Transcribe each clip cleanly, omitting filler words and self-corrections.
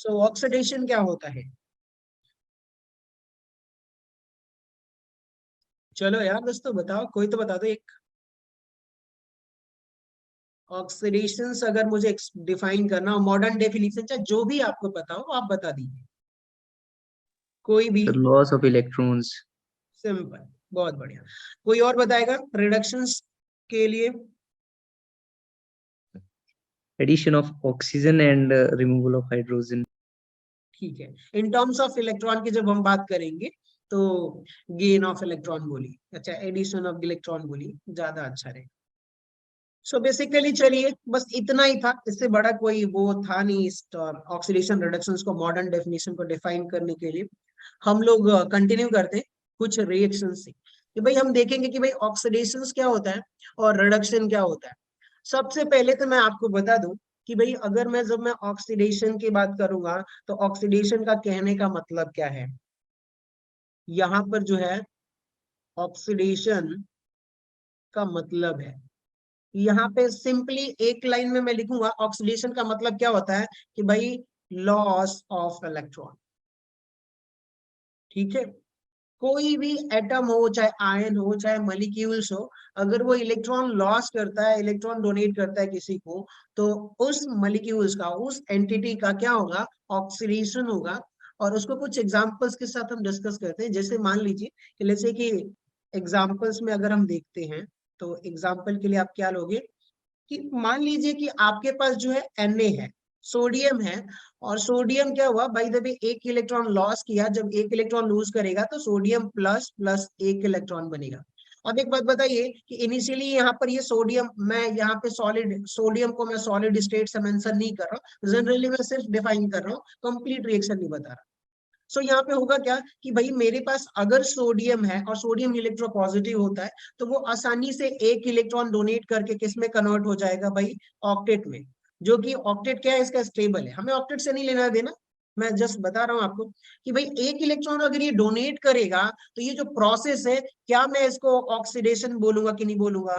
सो oxidation क्या होता है? चलो यार दोस्तों बताओ, कोई तो बता दो एक। ऑक्सीडेशन अगर मुझे डिफाइन करना हो, मॉडर्न डेफिनेशन चाहे जो भी आपको पता हो आप बता दीजिए, कोई भी। The loss of electrons. Simple, बहुत बढ़िया। कोई और बताएगा रिडक्शंस के लिए? Addition of oxygen and removal of hydrogen. ठीक है, इन टर्म्स ऑफ इलेक्ट्रॉन की जब हम बात करेंगे तो गेन ऑफ इलेक्ट्रॉन बोली, अच्छा एडिशन ऑफ इलेक्ट्रॉन बोली ज्यादा अच्छा रहेगा। सो बेसिकली चलिए बस इतना ही था, इससे बड़ा कोई वो था नहीं इस ऑक्सीडेशन रिडक्शंस को मॉडर्न डेफिनेशन को डिफाइन करने के लिए। हम लोग कंटिन्यू करते हैं कुछ रिएक्शन से कि भाई हम देखेंगे कि भाई ऑक्सीडेशन क्या होता है और रिडक्शन क्या होता है। सबसे पहले तो मैं आपको बता दूं कि भाई अगर जब मैं ऑक्सीडेशन की बात करूंगा तो ऑक्सीडेशन का कहने का मतलब क्या है। यहाँ पर जो है ऑक्सीडेशन का मतलब है, यहाँ पे सिंपली एक लाइन में मैं लिखूंगा ऑक्सीडेशन का मतलब क्या होता है कि भाई लॉस ऑफ इलेक्ट्रॉन। ठीक है, कोई भी एटम हो, चाहे आयन हो चाहे मॉलिक्यूल्स हो, अगर वो इलेक्ट्रॉन लॉस करता है, इलेक्ट्रॉन डोनेट करता है किसी को, तो उस मॉलिक्यूल्स का, उस एंटिटी का क्या होगा, ऑक्सीडेशन होगा। और उसको कुछ एग्जांपल्स के साथ हम डिस्कस करते हैं। जैसे मान लीजिए कि जैसे कि एग्जांपल्स में अगर हम देखते हैं तो एग्जांपल के लिए आप क्या लोगे कि मान लीजिए कि आपके पास जो है Na है, सोडियम है, और सोडियम क्या हुआ भाई जब एक इलेक्ट्रॉन लॉस किया, जब एक इलेक्ट्रॉन लूज करेगा तो सोडियम प्लस प्लस एक इलेक्ट्रॉन बनेगा। अब एक बात बताइए कि इनिशियली यहाँ पर ये सोडियम, मैं यहाँ पे सॉलिड सोडियम को मैं सॉलिड स्टेट से मेंशन नहीं कर रहा हूँ, जनरली मैं सिर्फ डिफाइन कर रहा हूँ, कंप्लीट रिएक्शन नहीं बता रहा। सो यहाँ पे होगा क्या कि भाई मेरे पास अगर सोडियम है और सोडियम इलेक्ट्रोपॉजिटिव होता है तो वो आसानी से एक इलेक्ट्रॉन डोनेट करके किस में कन्वर्ट हो जाएगा भाई, ऑक्टेट में। जो कि ऑक्टेट क्या है, इसका स्टेबल है, हमें ऑक्टेट से नहीं लेना देना, मैं जस्ट बता रहा हूँ आपको कि भाई एक इलेक्ट्रॉन अगर ये डोनेट करेगा तो ये जो प्रोसेस है, क्या मैं इसको ऑक्सीडेशन बोलूंगा कि नहीं बोलूंगा?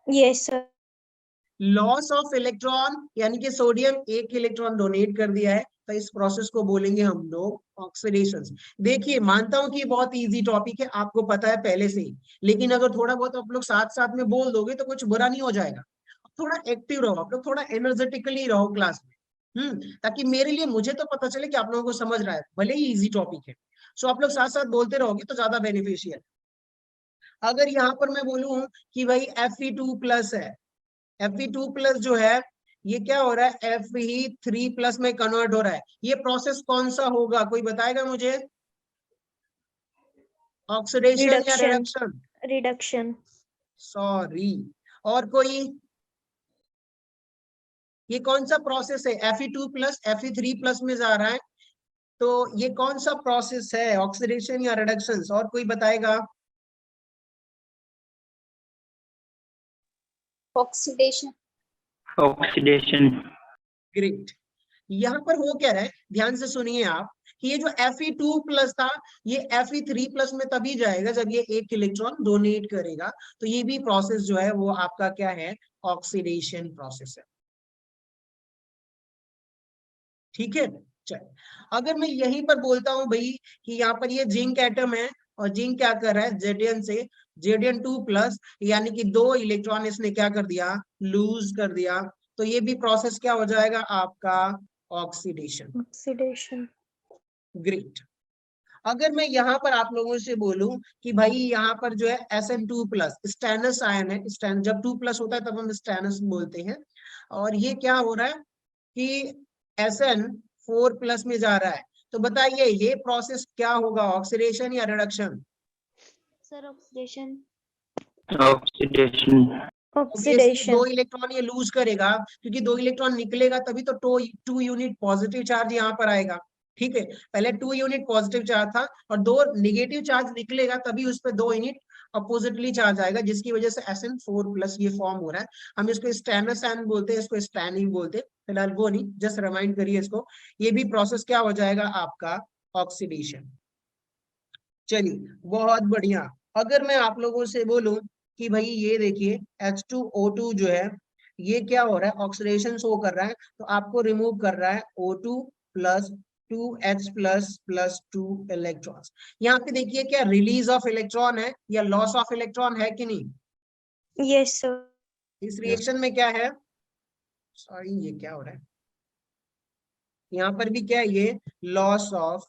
Yes sir. Loss of electron, यानी कि सोडियम एक इलेक्ट्रॉन डोनेट कर दिया है, तो इस प्रोसेस को बोलेंगे हम लोग ऑक्सीडेशन। देखिए मानता हूं कि ये बहुत इजी टॉपिक है, आपको पता है पहले से ही, लेकिन अगर थोड़ा बहुत आप लोग साथ साथ में बोल दोगे तो कुछ बुरा नहीं हो जाएगा। थोड़ा एक्टिव रहो आप लोग, थोड़ा एनर्जेटिकली रहो क्लास में, ताकि मेरे लिए, मुझे तो पता चले कि आप लोगों को समझ रहा है, भले ही इजी टॉपिक है। सो आप लोग साथ साथ बोलते रहोगे तो ज्यादा बेनिफिशियल। अगर यहाँ पर मैं बोलूं कि भाई Fe2+ है, Fe2+ जो है ये क्या हो रहा है, Fe3+ में कन्वर्ट हो रहा है, ये प्रोसेस कौन सा होगा, कोई बताएगा मुझे? ऑक्सीडेशन या रिडक्शन। रिडक्शन? रिडक्शन। सॉरी, और कोई? ये कौन सा प्रोसेस है, Fe2+ Fe3+ में जा रहा है, तो ये कौन सा प्रोसेस है, ऑक्सीडेशन या रिडक्शन? और कोई बताएगा? ऑक्सीडेशन। Oxidation. ग्रेट। यहाँ पर हो क्या रहा है, ध्यान से सुनिए आप, कि ये जो Fe2+ था ये Fe3+ में तभी जाएगा जब ये एक इलेक्ट्रॉन डोनेट करेगा। तो ये भी प्रोसेस जो है वो आपका क्या है, ऑक्सीडेशन प्रोसेस है। ठीक है, चल अगर मैं यहीं पर बोलता हूं भाई कि यहाँ पर ये जिंक एटम है और जिंक क्या कर रहा है, Zn से Zn2+, यानी कि 2 इलेक्ट्रॉन इसने क्या कर दिया, लूज कर दिया, तो ये भी प्रोसेस क्या हो जाएगा आपका, ऑक्सीडेशन। ऑक्सीडेशन। ग्रेट। अगर मैं यहाँ पर आप लोगों से बोलूं कि भाई यहाँ पर जो है Sn2+, स्टेनस आयन है, स्टेन जब 2+ होता है तब हम स्टेनस बोलते हैं, और ये क्या हो रहा है कि Sn4+ में जा रहा है, तो बताइए ये प्रोसेस क्या होगा, ऑक्सीडेशन या reduction? Sir oxidation. Oxidation. Obviously 2 oxidation. Electron ये लूज करेगा, क्योंकि 2 इलेक्ट्रॉन निकलेगा तभी तो 2 यूनिट पॉजिटिव चार्ज यहाँ पर आएगा। ठीक है, पहले 2 यूनिट पॉजिटिव चार्ज था और 2 नेगेटिव चार्ज निकलेगा, तभी उस पर 2 यूनिट अपोजिटली चार्ज आएगा, जिसकी वजह से Sn4+ ये फॉर्म हो रहा है। हम इसको स्टेनस आयन बोलते हैं, इसको स्टैनिंग बोलते हैं, फिलहाल वो नहीं, जस्ट रिमाइंड करिए इसको। ये भी प्रोसेस क्या हो जाएगा आपका, ऑक्सीडेशन। चलिए बहुत बढ़िया। अगर मैं आप लोगों से बोलूं कि भाई ये देखिए H2O2 जो है ये क्या हो रहा है, ऑक्सीडेशन शो कर रहा है, तो आपको रिमूव कर रहा है O2 plus 2H plus plus 2 electrons. यहाँ पे देखिए क्या रिलीज ऑफ इलेक्ट्रॉन है या लॉस ऑफ इलेक्ट्रॉन है कि नहीं? Yes, sir. इस रिएक्शन में क्या है, सॉरी ये क्या हो रहा है, यहाँ पर भी क्या है, ये loss of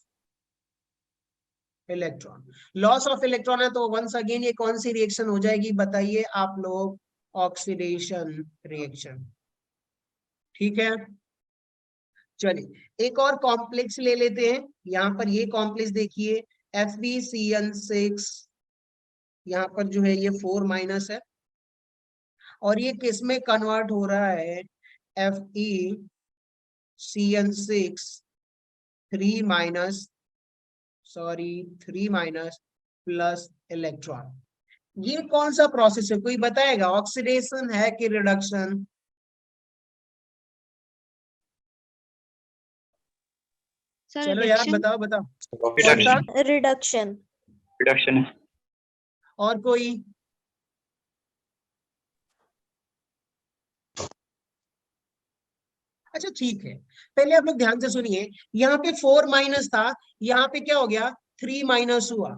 electron. Loss of electron है तो वंस अगेन ये कौन सी रिएक्शन हो जाएगी बताइए आप लोग, ऑक्सीडेशन रिएक्शन। ठीक है, चलिए एक और कॉम्प्लेक्स ले लेते हैं। यहाँ पर ये कॉम्प्लेक्स देखिए FeCN6, यहाँ पर जो है ये 4 माइनस है, और ये किस में कन्वर्ट हो रहा है, FeCN6 3 minus, sorry 3 minus plus electron. ये कौन सा प्रोसेस है, कोई बताएगा? ऑक्सीडेशन है कि रिडक्शन? Sir, चलो यार reduction. बताओ बताओ कौन सा? Reduction. रिडक्शन है। और कोई? अच्छा ठीक है, पहले आप लोग ध्यान से सुनिए, यहाँ पे 4 माइनस था, यहाँ पे क्या हो गया, 3 माइनस हुआ।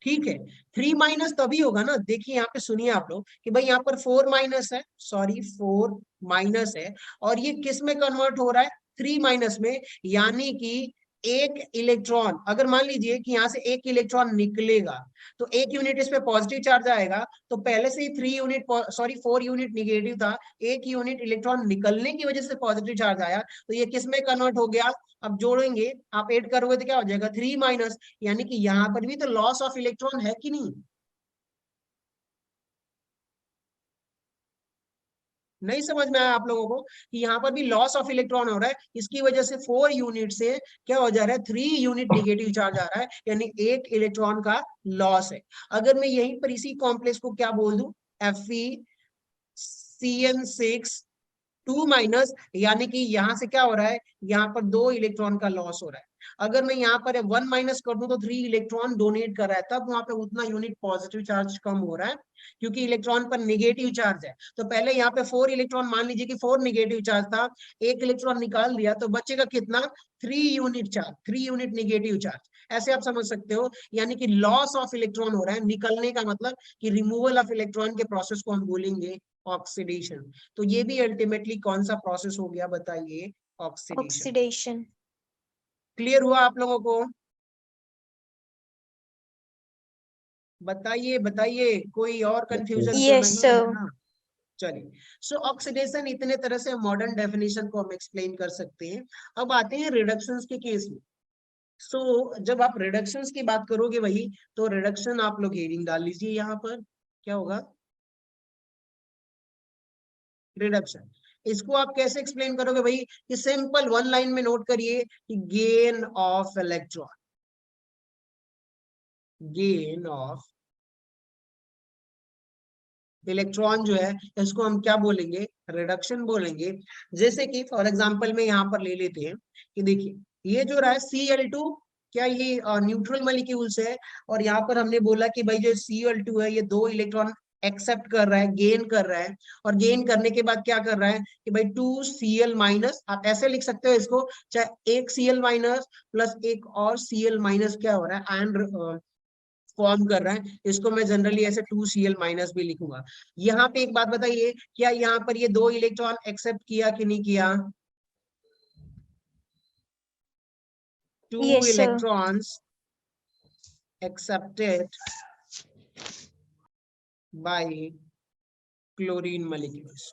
ठीक है, 3 माइनस तभी होगा ना, देखिए यहाँ पे सुनिए आप लोग कि भाई यहाँ पर 4 माइनस है, सॉरी 4 माइनस है, और ये किस में कन्वर्ट हो रहा है, 3 माइनस में, यानी कि एक इलेक्ट्रॉन, अगर मान लीजिए कि यहाँ से एक इलेक्ट्रॉन निकलेगा तो एक यूनिट इस पे पॉजिटिव चार्ज आएगा, तो पहले से ही 3 यूनिट, सॉरी 4 यूनिट निगेटिव था, एक यूनिट इलेक्ट्रॉन निकलने की वजह से पॉजिटिव चार्ज आया, तो ये किस में कन्वर्ट हो गया, अब जोड़ेंगे आप, ऐड करोगे तो क्या हो जाएगा, 3 माइनस, यानी कि यहाँ पर भी तो लॉस ऑफ इलेक्ट्रॉन है कि नहीं? नहीं समझ में आया आप लोगों को कि यहाँ पर भी लॉस ऑफ इलेक्ट्रॉन हो रहा है, इसकी वजह से 4 यूनिट से क्या हो जा रहा है, 3 यूनिट निगेटिव चार्ज आ रहा है, यानी एक इलेक्ट्रॉन का लॉस है। अगर मैं यहीं पर इसी कॉम्प्लेक्स को क्या बोल दूं, FeCN6 2 माइनस, यानी कि यहाँ से क्या हो रहा है, यहाँ पर 2 इलेक्ट्रॉन का लॉस हो रहा है। अगर मैं यहाँ पर 1 माइनस कर दूं तो 3 इलेक्ट्रॉन डोनेट कर रहा है, तब वहां पे उतना यूनिट पॉजिटिव चार्ज कम हो रहा है, क्योंकि इलेक्ट्रॉन पर नेगेटिव चार्ज है। तो पहले यहाँ पे 4 इलेक्ट्रॉन, मान लीजिए कि 4 नेगेटिव चार्ज था, एक इलेक्ट्रॉन निकाल दिया तो बचेगा कितना, 3 unit charge, 3 unit negative charge. ऐसे आप समझ सकते हो, यानी कि लॉस ऑफ इलेक्ट्रॉन हो रहा है, निकलने का मतलब कि रिमूवल ऑफ इलेक्ट्रॉन के प्रोसेस को हम बोलेंगे ऑक्सीडेशन। तो ये भी अल्टीमेटली कौन सा प्रोसेस हो गया बताइए, ऑक्सीडेशन। Oxidation. क्लियर हुआ आप लोगों को? बताइए बताइए, कोई और कंफ्यूजन तो Yes, नहीं sir. है ना? चलिए, सो ऑक्सीडेशन इतने तरह से मॉडर्न डेफिनेशन को हम एक्सप्लेन कर सकते हैं। अब आते हैं रिडक्शंस के केस में। सो जब आप रिडक्शंस की बात करोगे वही, तो रिडक्शन आप लोग हेडिंग डाल लीजिए, यहाँ पर क्या होगा, रिडक्शन। इसको आप कैसे एक्सप्लेन करोगे भाई, कि सिंपल 1 लाइन में नोट करिए कि gain of electron, gain of electron जो है, इसको हम क्या बोलेंगे, रिडक्शन बोलेंगे। जैसे कि फॉर एग्जांपल में यहाँ पर ले लेते हैं कि देखिए ये जो रहा है Cl2, क्या ये न्यूट्रल मॉलिक्यूल्स है, और यहाँ पर हमने बोला कि भाई जो Cl2 है ये 2 इलेक्ट्रॉन एक्सेप्ट कर रहा है, गेन कर रहा है, और गेन करने के बाद क्या कर रहा है कि भाई 2Cl माइनस, आप ऐसे लिख सकते हो इसको, चाहे एक Cl माइनस प्लस एक और Cl माइनस क्या हो रहा है, आयन फॉर्म कर रहा है, इसको मैं जनरली ऐसे 2Cl माइनस भी लिखूंगा। यहाँ पे एक बात बताइए, क्या यहाँ पर ये 2 इलेक्ट्रॉन एक्सेप्ट किया कि नहीं किया, 2 Yes, sir. Electrons accepted by chlorine molecules।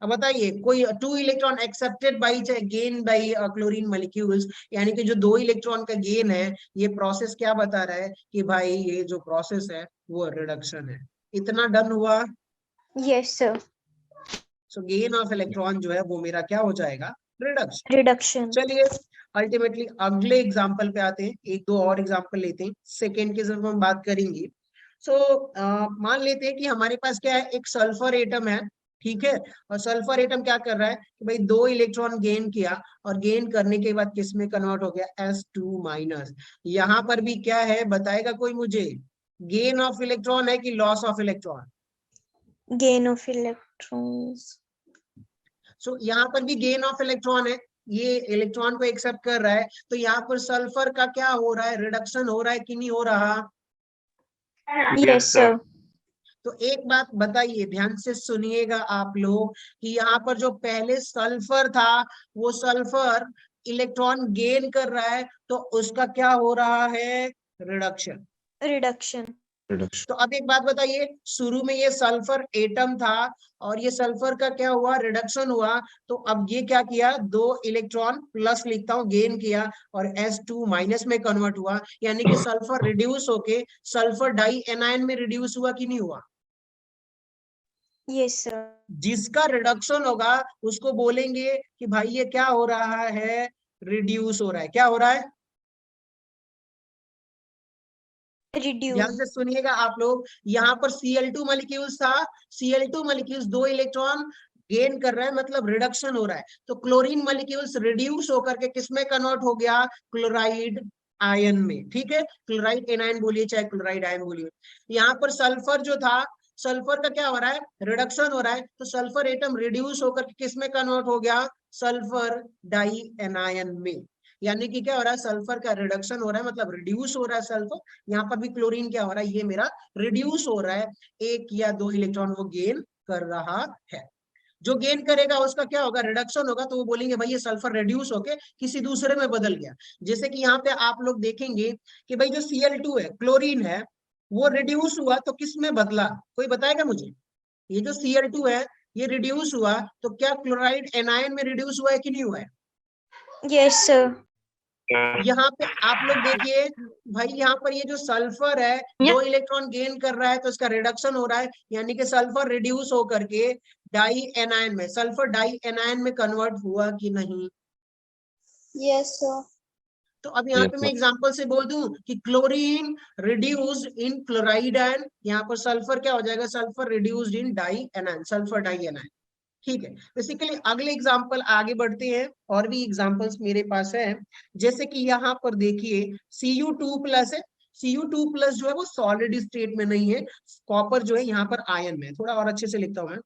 अब बताइए, कोई 2 इलेक्ट्रॉन एक्सेप्टेड बाई चाहे गेन बाई क्लोरीन मॉलिक्यूल्स, यानी कि जो 2 इलेक्ट्रॉन का गेन है, ये प्रोसेस क्या बता रहा है कि भाई ये जो प्रोसेस है वो रिडक्शन है। इतना डन हुआ? Yes, sir. So gain of electron जो है वो मेरा क्या हो जाएगा, रिडक्शन। Reduction. चलिए अल्टीमेटली अगले एग्जांपल पे आते हैं, एक दो और एग्जांपल लेते हैं, सेकेंड के जब हम बात करेंगे। सो मान लेते हैं कि हमारे पास क्या है, एक सल्फर एटम है, ठीक है, और सल्फर एटम क्या कर रहा है कि भाई 2 इलेक्ट्रॉन गेन किया, और गेन करने के बाद किस में कन्वर्ट हो गया, S2 माइनस। यहाँ पर भी क्या है बताएगा कोई मुझे, गेन ऑफ इलेक्ट्रॉन है कि loss of electron? gain of electrons. सो यहाँ पर भी गेन ऑफ इलेक्ट्रॉन है, ये इलेक्ट्रॉन को एक्सेप्ट कर रहा है, तो यहाँ पर सल्फर का क्या हो रहा है, रिडक्शन हो रहा है कि नहीं हो रहा? Yes, sir. तो एक बात बताइए, ध्यान से सुनिएगा आप लोग, कि यहाँ पर जो पहले सल्फर था वो सल्फर इलेक्ट्रॉन गेन कर रहा है, तो उसका क्या हो रहा है, रिडक्शन। Reduction. तो अब एक बात बताइए, शुरू में ये सल्फर एटम था और ये सल्फर का क्या हुआ, रिडक्शन हुआ, तो अब ये क्या किया, 2 इलेक्ट्रॉन प्लस लिखता हूं, गेन किया, और S2 माइनस में कन्वर्ट हुआ, यानी कि सल्फर रिड्यूस होके सल्फर डाई एनायन में रिड्यूस हुआ कि नहीं हुआ? Yes, sir. जिसका रिडक्शन होगा उसको बोलेंगे कि भाई ये क्या हो रहा है, रिड्यूस हो रहा है। क्या हो रहा है? ध्यान Reduce. से सुनिएगा आप लोग, यहाँ पर Cl2 मॉलिक्यूल्स था, Cl2 मॉलिक्यूल्स 2 इलेक्ट्रॉन गेन कर रहा है, मतलब रिडक्शन हो रहा है, तो क्लोरीन मॉलिक्यूल्स रिड्यूस होकर के किसमें कन्वर्ट हो गया, क्लोराइड आयन में। ठीक है, क्लोराइड एनायन बोलिए चाहे क्लोराइड आयन बोलिए। यहाँ पर सल्फर जो था, सल्फर का क्या हो रहा है, रिडक्शन हो रहा है, तो सल्फर एटम रिड्यूस होकर किसमें कन्वर्ट हो गया, सल्फर डाई एनायन में। यानी कि क्या हो रहा है, सल्फर का रिडक्शन हो रहा है, मतलब रिड्यूस हो रहा है सल्फर। यहाँ पर भी क्लोरीन क्या हो रहा है, ये मेरा रिड्यूस हो रहा है, 1 या 2 इलेक्ट्रॉन वो गेन कर रहा है। जो गेन करेगा उसका क्या होगा, रिडक्शन होगा, तो वो बोलेंगे भाई ये सल्फर रिड्यूस होके किसी दूसरे में बदल गया। जैसे कि यहाँ पे आप लोग देखेंगे कि भाई जो Cl2 है, क्लोरीन है, वो रिड्यूस हुआ तो किस में बदला, कोई बताएगा मुझे? ये जो Cl2 है ये रिड्यूस हुआ, तो क्या क्लोराइड एनायन में रिड्यूस हुआ है कि नहीं हुआ है? Yes, sir. यहाँ पे आप लोग देखिए भाई, यहाँ पर ये जो सल्फर है 2 इलेक्ट्रॉन गेन कर रहा है, तो इसका रिडक्शन हो रहा है, यानी कि सल्फर रिड्यूस होकर के डाई एनायन में, सल्फर डाई एनायन में कन्वर्ट हुआ कि नहीं? Yes, sir. तो अब यहाँ पे मैं एग्जांपल से बोल दूं कि chlorine reduced in chloride ion, यहाँ पर सल्फर क्या हो जाएगा, sulphur reduced in di anion, sulphur di anion. ठीक है, बेसिकली अगले एग्जाम्पल आगे बढ़ते हैं, और भी एग्जाम्पल्स मेरे पास है। जैसे कि यहाँ पर देखिए Cu2+ है, Cu2+ जो है वो सॉलिड स्टेट में नहीं है, कॉपर जो है यहाँ पर आयन में। थोड़ा और अच्छे से लिखता हूं मैं,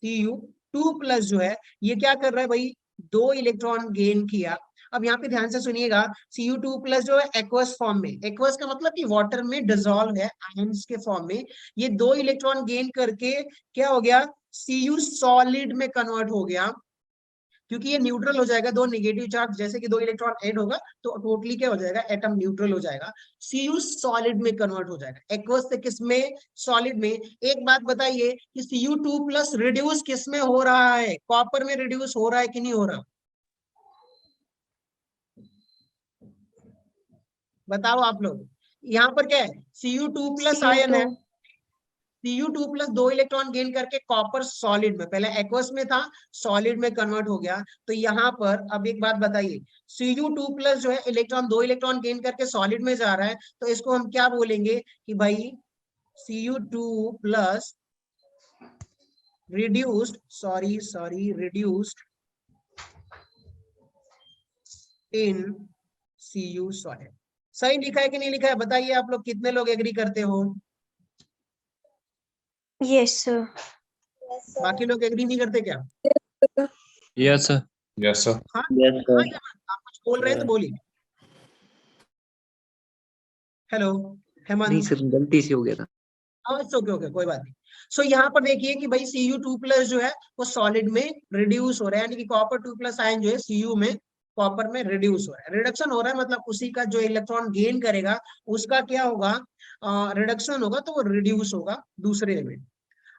Cu2+ जो है ये क्या कर रहा है भाई, 2 इलेक्ट्रॉन गेन किया। अब यहाँ पे ध्यान से सुनिएगा, Cu2+ जो है एक्वस फॉर्म में, एक्वस का मतलब कि वाटर में डिसॉल्व है, आयंस के फॉर्म में, ये 2 इलेक्ट्रॉन गेन करके क्या हो गया, Cu सॉलिड में कन्वर्ट हो गया, क्योंकि ये न्यूट्रल हो जाएगा, 2 नेगेटिव चार्ज, जैसे कि 2 इलेक्ट्रॉन ऐड होगा तो टोटली क्या हो जाएगा, एटम न्यूट्रल हो जाएगा, Cu सॉलिड में कन्वर्ट हो जाएगा, एक्वस से किस में, सॉलिड में। एक बात बताइए कि Cu2+ रिड्यूस किस में हो रहा है, कॉपर में रिड्यूस हो रहा है कि नहीं हो रहा, बताओ आप लोग। यहाँ पर क्या है, Cu2+ आयन है, Cu2+ 2 इलेक्ट्रॉन गेन करके कॉपर सॉलिड में, पहले एक्वस में था, सॉलिड में कन्वर्ट हो गया। तो यहाँ पर अब एक बात बताइए, Cu2+ जो है इलेक्ट्रॉन 2 इलेक्ट्रॉन गेन करके सॉलिड में जा रहा है, तो इसको हम क्या बोलेंगे कि भाई Cu2+ reduced, reduced in Cu solid. सही लिखा है कि नहीं लिखा है, बताइए आप लोग, कितने लोग एग्री करते हो? Yes, sir. बाकी लोग एग्री नहीं करते क्या? Yes sir. Yes sir. हाँ Yes, sir. हाँ, आप कुछ बोल रहे हैं तो बोलिए। हेलो नहीं हेमंत। सर, गलती से हो गया था। ओके ओके, कोई बात नहीं। सो यहाँ पर देखिए कि भाई Cu2+ जो है वो सॉलिड में रिड्यूस हो रहा है, यानी कि Cu2+ आयन जो है Cu में, कॉपर में रिड्यूस हो रहा है, रिडक्शन हो रहा है, मतलब उसी का जो इलेक्ट्रॉन गेन करेगा उसका क्या होगा, रिडक्शन होगा, तो वो रिड्यूस होगा दूसरे एलिमेंट।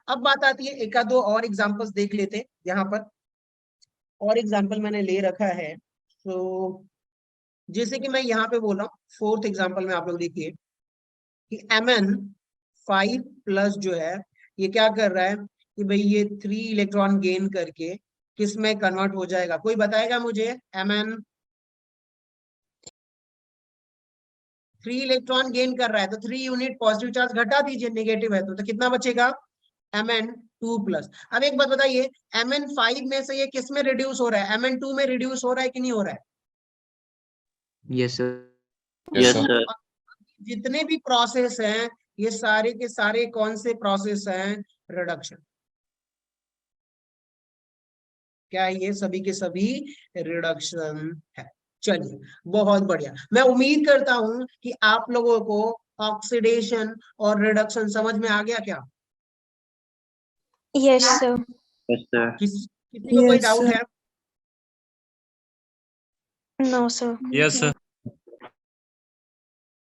अब बात आती है, एक आध दो और एग्जांपल्स देख लेते हैं। यहाँ पर और एग्जांपल मैंने ले रखा है, तो जैसे कि मैं यहाँ पे बोल रहा हूँ, 4th एग्जांपल में आप लोग देखिए कि Mn5+ जो है ये क्या कर रहा है कि भाई ये 3 इलेक्ट्रॉन गेन करके किस में कन्वर्ट हो जाएगा, कोई बताएगा मुझे? Mn 3 इलेक्ट्रॉन गेन कर रहा है, तो 3 यूनिट पॉजिटिव चार्ज घटा दीजिए, नेगेटिव है तो कितना बचेगा, Mn2+। अब एक बात बताइए, Mn5 में से ये किस में रिड्यूस हो रहा है, Mn2 में रिड्यूस हो रहा है कि नहीं हो रहा है? Yes sir. Yes sir. जितने भी प्रोसेस हैं ये सारे के सारे कौन से प्रोसेस हैं, रिडक्शन। क्या ये सभी के सभी रिडक्शन है? चलिए बहुत बढ़िया। मैं उम्मीद करता हूं कि आप लोगों को ऑक्सीडेशन और रिडक्शन समझ में आ गया क्या? Yes, sir. Yes, sir. किसी को कोई डाउट है? No, sir. Yes, sir.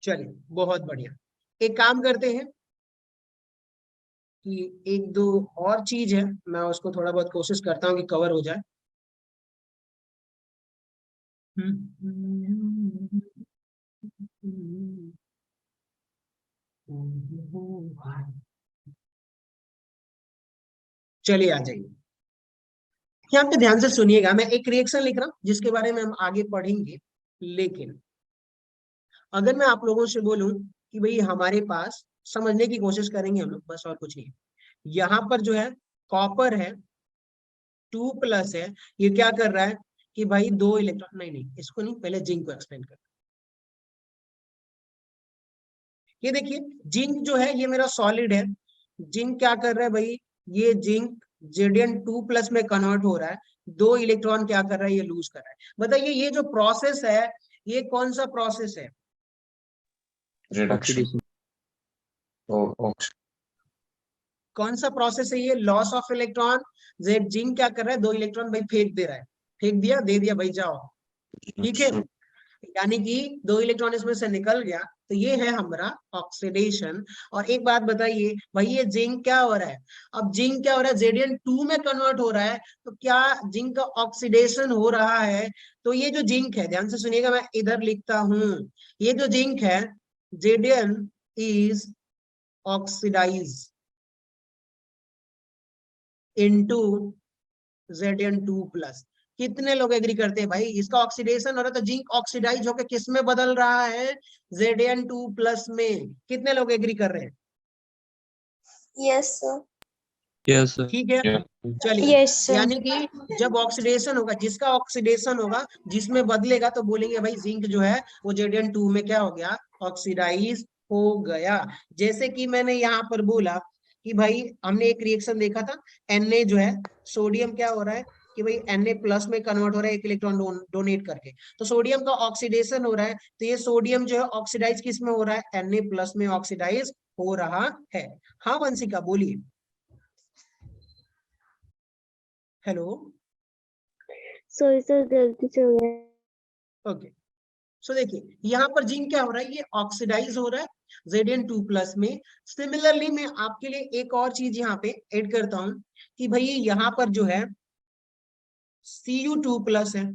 चलिए बहुत बढ़िया। एक काम करते हैं कि एक दो और चीज है, मैं उसको थोड़ा बहुत कोशिश करता हूँ कि कवर हो जाए। चलिए आ जाइए, यहाँ पे ध्यान से सुनिएगा। मैं एक रिएक्शन लिख रहा हूँ जिसके बारे में हम आगे पढ़ेंगे, लेकिन अगर मैं आप लोगों से बोलूं कि भाई हमारे पास, समझने की कोशिश करेंगे हम लोग, बस और कुछ नहीं। यहाँ पर जो है कॉपर है 2+ है, ये क्या कर रहा है कि भाई 2 इलेक्ट्रॉन, नहीं इसको नहीं, पहले जिंक को एक्सप्लेन कर। ये देखिए जिंक जो है ये मेरा सॉलिड है। जिंक क्या कर रहा है भाई, ये जिंक Zn2+ में कन्वर्ट हो रहा है, 2 इलेक्ट्रॉन क्या कर रहा है, ये लूज कर रहा है। बताइए ये जो प्रोसेस है ये कौन सा प्रोसेस है? Reduction. कौन सा प्रोसेस है ये? Loss of electron. Z zinc क्या कर रहा है, 2 इलेक्ट्रॉन भाई फेंक दे रहा है, फेंक दिया, दे दिया भाई जाओ, ठीक है। यानी कि 2 इलेक्ट्रॉन इसमें से निकल गया, तो ये है हमारा ऑक्सीडेशन। और एक बात बताइए भाई, ये जिंक क्या हो रहा है? अब जिंक क्या हो रहा है, Zn2 में कन्वर्ट हो रहा है, तो क्या जिंक का ऑक्सीडेशन हो रहा है? तो ये जो जिंक है, ध्यान से सुनिएगा, मैं इधर लिखता हूं, ये जो जिंक है Zn is oxidise into Zn2+। कितने लोग एग्री करते हैं भाई, इसका ऑक्सीडेशन हो रहा है, तो जिंक ऑक्सीडाइज होकर किस में बदल रहा है? Zn2+ में। कितने लोग एग्री कर रहे हैं? Yes, sir. Yes, sir. ठीक है, Yeah. चलिए। Yes, sir. यानी कि जब ऑक्सीडेशन होगा, जिसका ऑक्सीडेशन होगा, जिसमें बदलेगा, तो बोलेंगे भाई जिंक जो है वो Zn2 में क्या हो गया, ऑक्सीडाइज हो गया। जैसे कि मैंने यहाँ पर बोला कि भाई हमने एक रिएक्शन देखा था, Na जो है, सोडियम क्या हो रहा है कि भाई Na+ में कन्वर्ट हो रहा है, 1 इलेक्ट्रॉन डोनेट करके, तो सोडियम का ऑक्सीडेशन हो रहा है, तो ये सोडियम जो है ऑक्सीडाइज किस में हो रहा है, Na+ में ऑक्सीडाइज हो रहा है। हाँ वंशिका बोलिए। हेलो, सॉरी सर, गलती से हो गया। ओके। सो देखिए यहाँ पर जिंक क्या हो रहा है, ये ऑक्सीडाइज हो रहा है Zn2+ में। सिमिलरली मैं आपके लिए एक और चीज यहाँ पे ऐड करता हूं कि भाई यहाँ पर जो है Cu2+ है।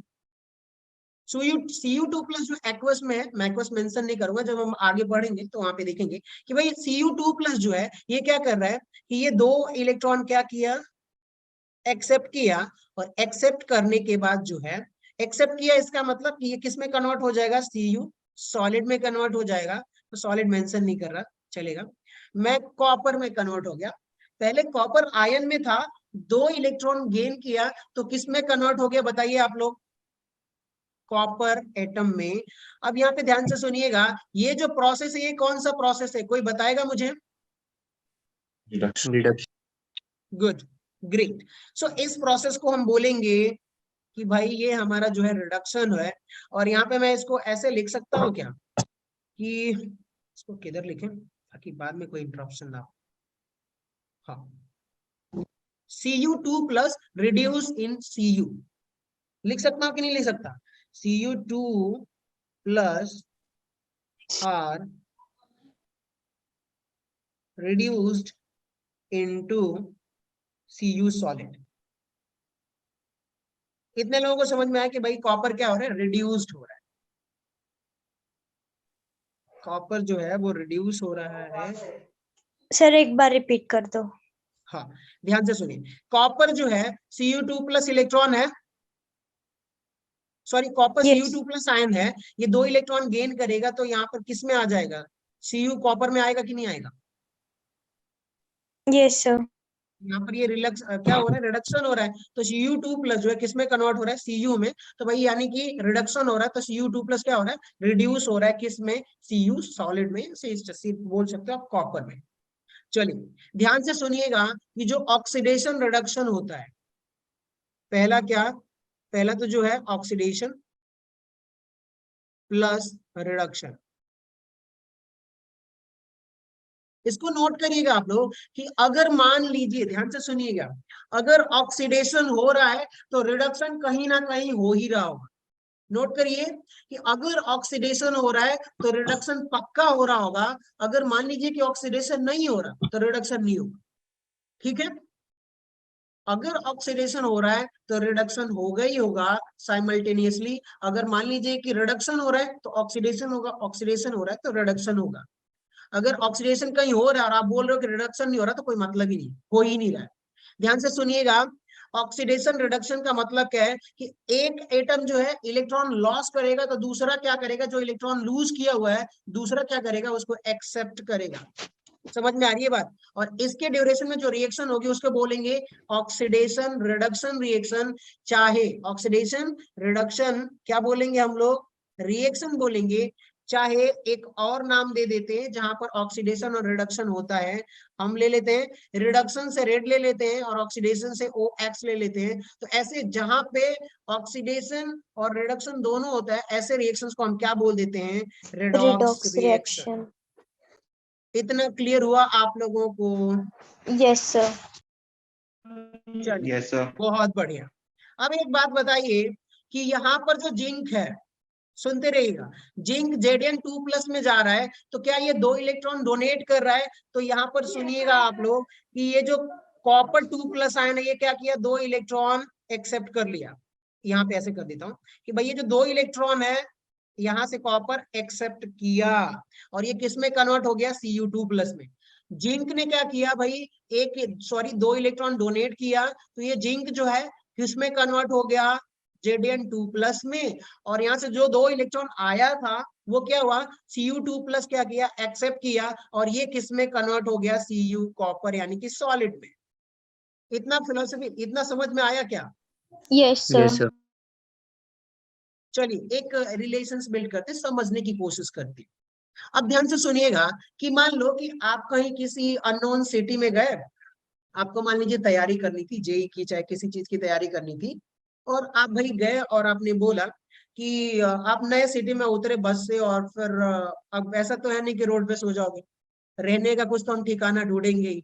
Cu2+ जो एक्वस में है, मैं एक्वस मेंशन नहीं करूंगा, जब हम आगे बढ़ेंगे तो वहां पे देखेंगे कि भाई Cu2+ जो है ये क्या कर रहा है कि ये 2 इलेक्ट्रॉन क्या किया, एक्सेप्ट किया। और एक्सेप्ट करने के बाद जो है, एक्सेप्ट किया इसका मतलब कि ये किस में कन्वर्ट हो जाएगा, Cu सॉलिड में कन्वर्ट हो जाएगा। तो सॉलिड मेंशन नहीं कर रहा, चलेगा। मैं कॉपर में कन्वर्ट हो गया, पहले कॉपर आयन में था, 2 इलेक्ट्रॉन गेन किया, तो किस में कन्वर्ट हो गया बताइए आप लोग, कॉपर एटम में। अब यहाँ पे ध्यान से सुनिएगा, ये जो प्रोसेस है ये कौन सा प्रोसेस है, कोई बताएगा मुझे? Reduction. Good, great. सो इस प्रोसेस को हम बोलेंगे कि भाई ये हमारा जो है रिडक्शन है। और यहाँ पे मैं इसको ऐसे लिख सकता हूँ क्या कि इसको किधर लिखें ताकि बाद में कोई इंटरप्शन ना हो। हाँ, Cu2+ रिड्यूस इन Cu, लिख सकता हूँ कि नहीं लिख सकता? Cu2+ are reduced into Cu solid। कितने लोगों को समझ में आया कि भाई कॉपर क्या हो रहा है, रिड्यूस्ड हो रहा है। कॉपर जो है वो रिड्यूस हो रहा है। सर एक बार रिपीट कर दो। हाँ ध्यान से सुनिए, कॉपर जो है Cu2+ इलेक्ट्रॉन है, sorry copper Yes. Cu2+ ion है, ये 2 इलेक्ट्रॉन गेन करेगा, तो यहाँ पर किस में आ जाएगा, Cu कॉपर में आएगा कि नहीं आएगा? Yes sir. यहाँ पर ये रिलक्स क्या हो रहा है, रिडक्शन हो रहा है, तो Cu2+ जो है किस में कन्वर्ट हो रहा है, Cu में। तो भाई यानी कि रिडक्शन हो रहा है, तो Cu2+ क्या हो रहा है, रिड्यूस हो रहा है किस में, Cu सॉलिड में, से बोल सकते हो आप कॉपर में। चलिए ध्यान से सुनिएगा कि जो ऑक्सीडेशन रिडक्शन होता है, पहला क्या, पहला तो जो है ऑक्सीडेशन प्लस रिडक्शन। इसको नोट करिएगा आप लोग कि अगर मान लीजिए, ध्यान से सुनिएगा, अगर ऑक्सीडेशन हो रहा है तो रिडक्शन कहीं ना कहीं हो ही रहा होगा। नोट करिए कि अगर ऑक्सीडेशन हो रहा है तो रिडक्शन पक्का हो रहा होगा। अगर मान लीजिए कि ऑक्सीडेशन नहीं हो रहा तो रिडक्शन नहीं होगा। ठीक है, अगर ऑक्सीडेशन हो रहा है तो रिडक्शन होगा ही होगा साइमल्टेनियसली। अगर मान लीजिए कि रिडक्शन हो रहा है तो ऑक्सीडेशन होगा, ऑक्सीडेशन हो रहा है तो रिडक्शन होगा। अगर ऑक्सीडेशन कहीं हो रहा है और आप बोल रहे हो कि रिडक्शन नहीं हो रहा तो कोई मतलब ही नहीं, हो ही नहीं रहा है। ध्यान से सुनिएगा, ऑक्सीडेशन रिडक्शन का मतलब क्या है कि एक एटम जो है इलेक्ट्रॉन लॉस करेगा तो दूसरा क्या करेगा, जो इलेक्ट्रॉन लूज किया हुआ है दूसरा क्या करेगा, उसको एक्सेप्ट करेगा। समझ में आ रही है बात? और इसके ड्यूरेशन में जो रिएक्शन होगी उसको बोलेंगे ऑक्सीडेशन रिडक्शन रिएक्शन। चाहे ऑक्सीडेशन रिडक्शन क्या बोलेंगे हम लोग, रिएक्शन बोलेंगे, चाहे एक और नाम दे देते हैं जहां पर ऑक्सीडेशन और रिडक्शन होता है। हम ले लेते हैं रिडक्शन से रेड ले लेते हैं और ऑक्सीडेशन से OX ले लेते हैं। तो ऐसे जहां पे ऑक्सीडेशन और रिडक्शन दोनों होता है ऐसे रिएक्शंस को हम क्या बोल देते हैं, रेडॉक्स redox रिएक्शन। reaction. इतना क्लियर हुआ आप लोगों को? Yes, sir. चलिए Yes, sir. बहुत बढ़िया। अब एक बात बताइए कि यहाँ पर जो जिंक है, सुनते रहिएगा, जिंक Zn2+ में जा रहा है तो क्या ये 2 इलेक्ट्रॉन डोनेट कर रहा है? तो यहाँ पर सुनिएगा आप लोग कि ये जो कॉपर 2+ आयन है ये क्या किया, 2 इलेक्ट्रॉन एक्सेप्ट कर लिया। यहाँ पे ऐसे कर देता हूँ कि भाई ये जो 2 इलेक्ट्रॉन है यहाँ से कॉपर एक्सेप्ट किया और ये किस में कन्वर्ट हो गया, Cu2+ में। जिंक ने क्या किया भाई, 2 इलेक्ट्रॉन डोनेट किया तो ये जिंक जो है किसमें कन्वर्ट हो गया, Zn2+ में। और यहाँ से जो 2 इलेक्ट्रॉन आया था वो क्या हुआ, Cu2+ क्या किया, एक्सेप्ट किया और ये किस में कन्वर्ट हो गया, Cu कॉपर यानी कि सॉलिड में। इतना फिलोसफी, इतना समझ में आया क्या? Yes, sir. Yes, sir. चलिए एक रिलेशंस बिल्ड करते, समझने की कोशिश करते। अब ध्यान से सुनिएगा कि मान लो कि आप कहीं किसी अननोन सिटी में गए, आपको मान लीजिए तैयारी करनी थी जेई की, चाहे किसी चीज की तैयारी करनी थी, और आप भाई गए और आपने बोला कि आप नए सिटी में उतरे बस से और फिर अब ऐसा तो है नहीं कि रोड पे सो जाओगे, रहने का कुछ तो हम ठिकाना ढूंढेंगे ही।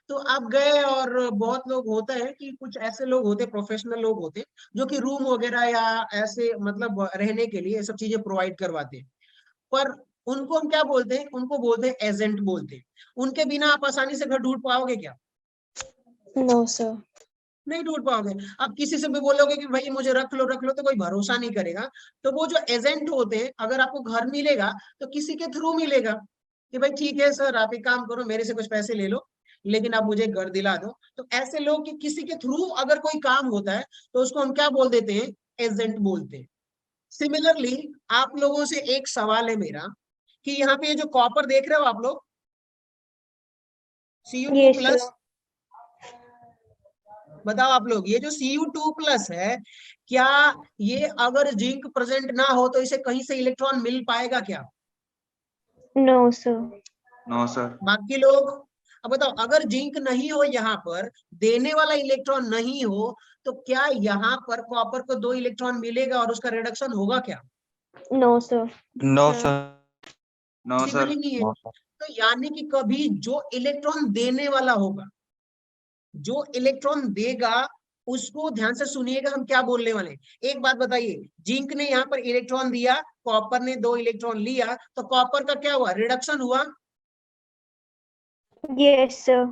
तो आप गए और बहुत लोग होता है कि कुछ ऐसे लोग होते, प्रोफेशनल लोग होते जो कि रूम वगैरह या ऐसे मतलब रहने के लिए ये सब चीजें प्रोवाइड करवाते हैं। पर उनको हम क्या बोलते हैं, उनको बोलते हैं एजेंट बोलते हैं। उनके बिना आप आसानी से घर ढूंढ पाओगे क्या? No, sir. नहीं ढूंढ पाओगे। आप किसी से भी बोलोगे कि भाई मुझे रख लो तो कोई भरोसा नहीं करेगा। तो वो जो एजेंट होते हैं, अगर आपको घर मिलेगा तो किसी के थ्रू मिलेगा कि भाई ठीक है सर आप एक काम करो, मेरे से कुछ पैसे ले लो लेकिन आप मुझे घर दिला दो। तो ऐसे लोग कि किसी के थ्रू अगर कोई काम होता है तो उसको हम क्या बोल देते हैं, एजेंट बोलते हैं। सिमिलरली आप लोगों से एक सवाल है मेरा कि यहाँ पे ये जो कॉपर देख रहे हो आप लोग, Yes, Cu2+, sir. बताओ आप लोग, ये जो Cu2+ है, क्या ये अगर जिंक प्रेजेंट ना हो तो इसे कहीं से इलेक्ट्रॉन मिल पाएगा क्या? No, sir. No, sir. बाकी लोग, अब बताओ अगर जिंक नहीं हो, यहाँ पर देने वाला इलेक्ट्रॉन नहीं हो, तो क्या यहाँ पर कॉपर को 2 इलेक्ट्रॉन मिलेगा और उसका रिडक्शन होगा क्या? No, sir. No, sir. No, possible sir. ही नहीं है। तो यानी कि कभी जो इलेक्ट्रॉन देने वाला होगा, जो इलेक्ट्रॉन देगा उसको, ध्यान से सुनिएगा हम क्या बोलने वाले हैं। एक बात बताइए, जिंक ने यहाँ पर इलेक्ट्रॉन दिया, कॉपर ने 2 इलेक्ट्रॉन लिया, तो कॉपर का क्या हुआ, रिडक्शन हुआ। Yes, sir.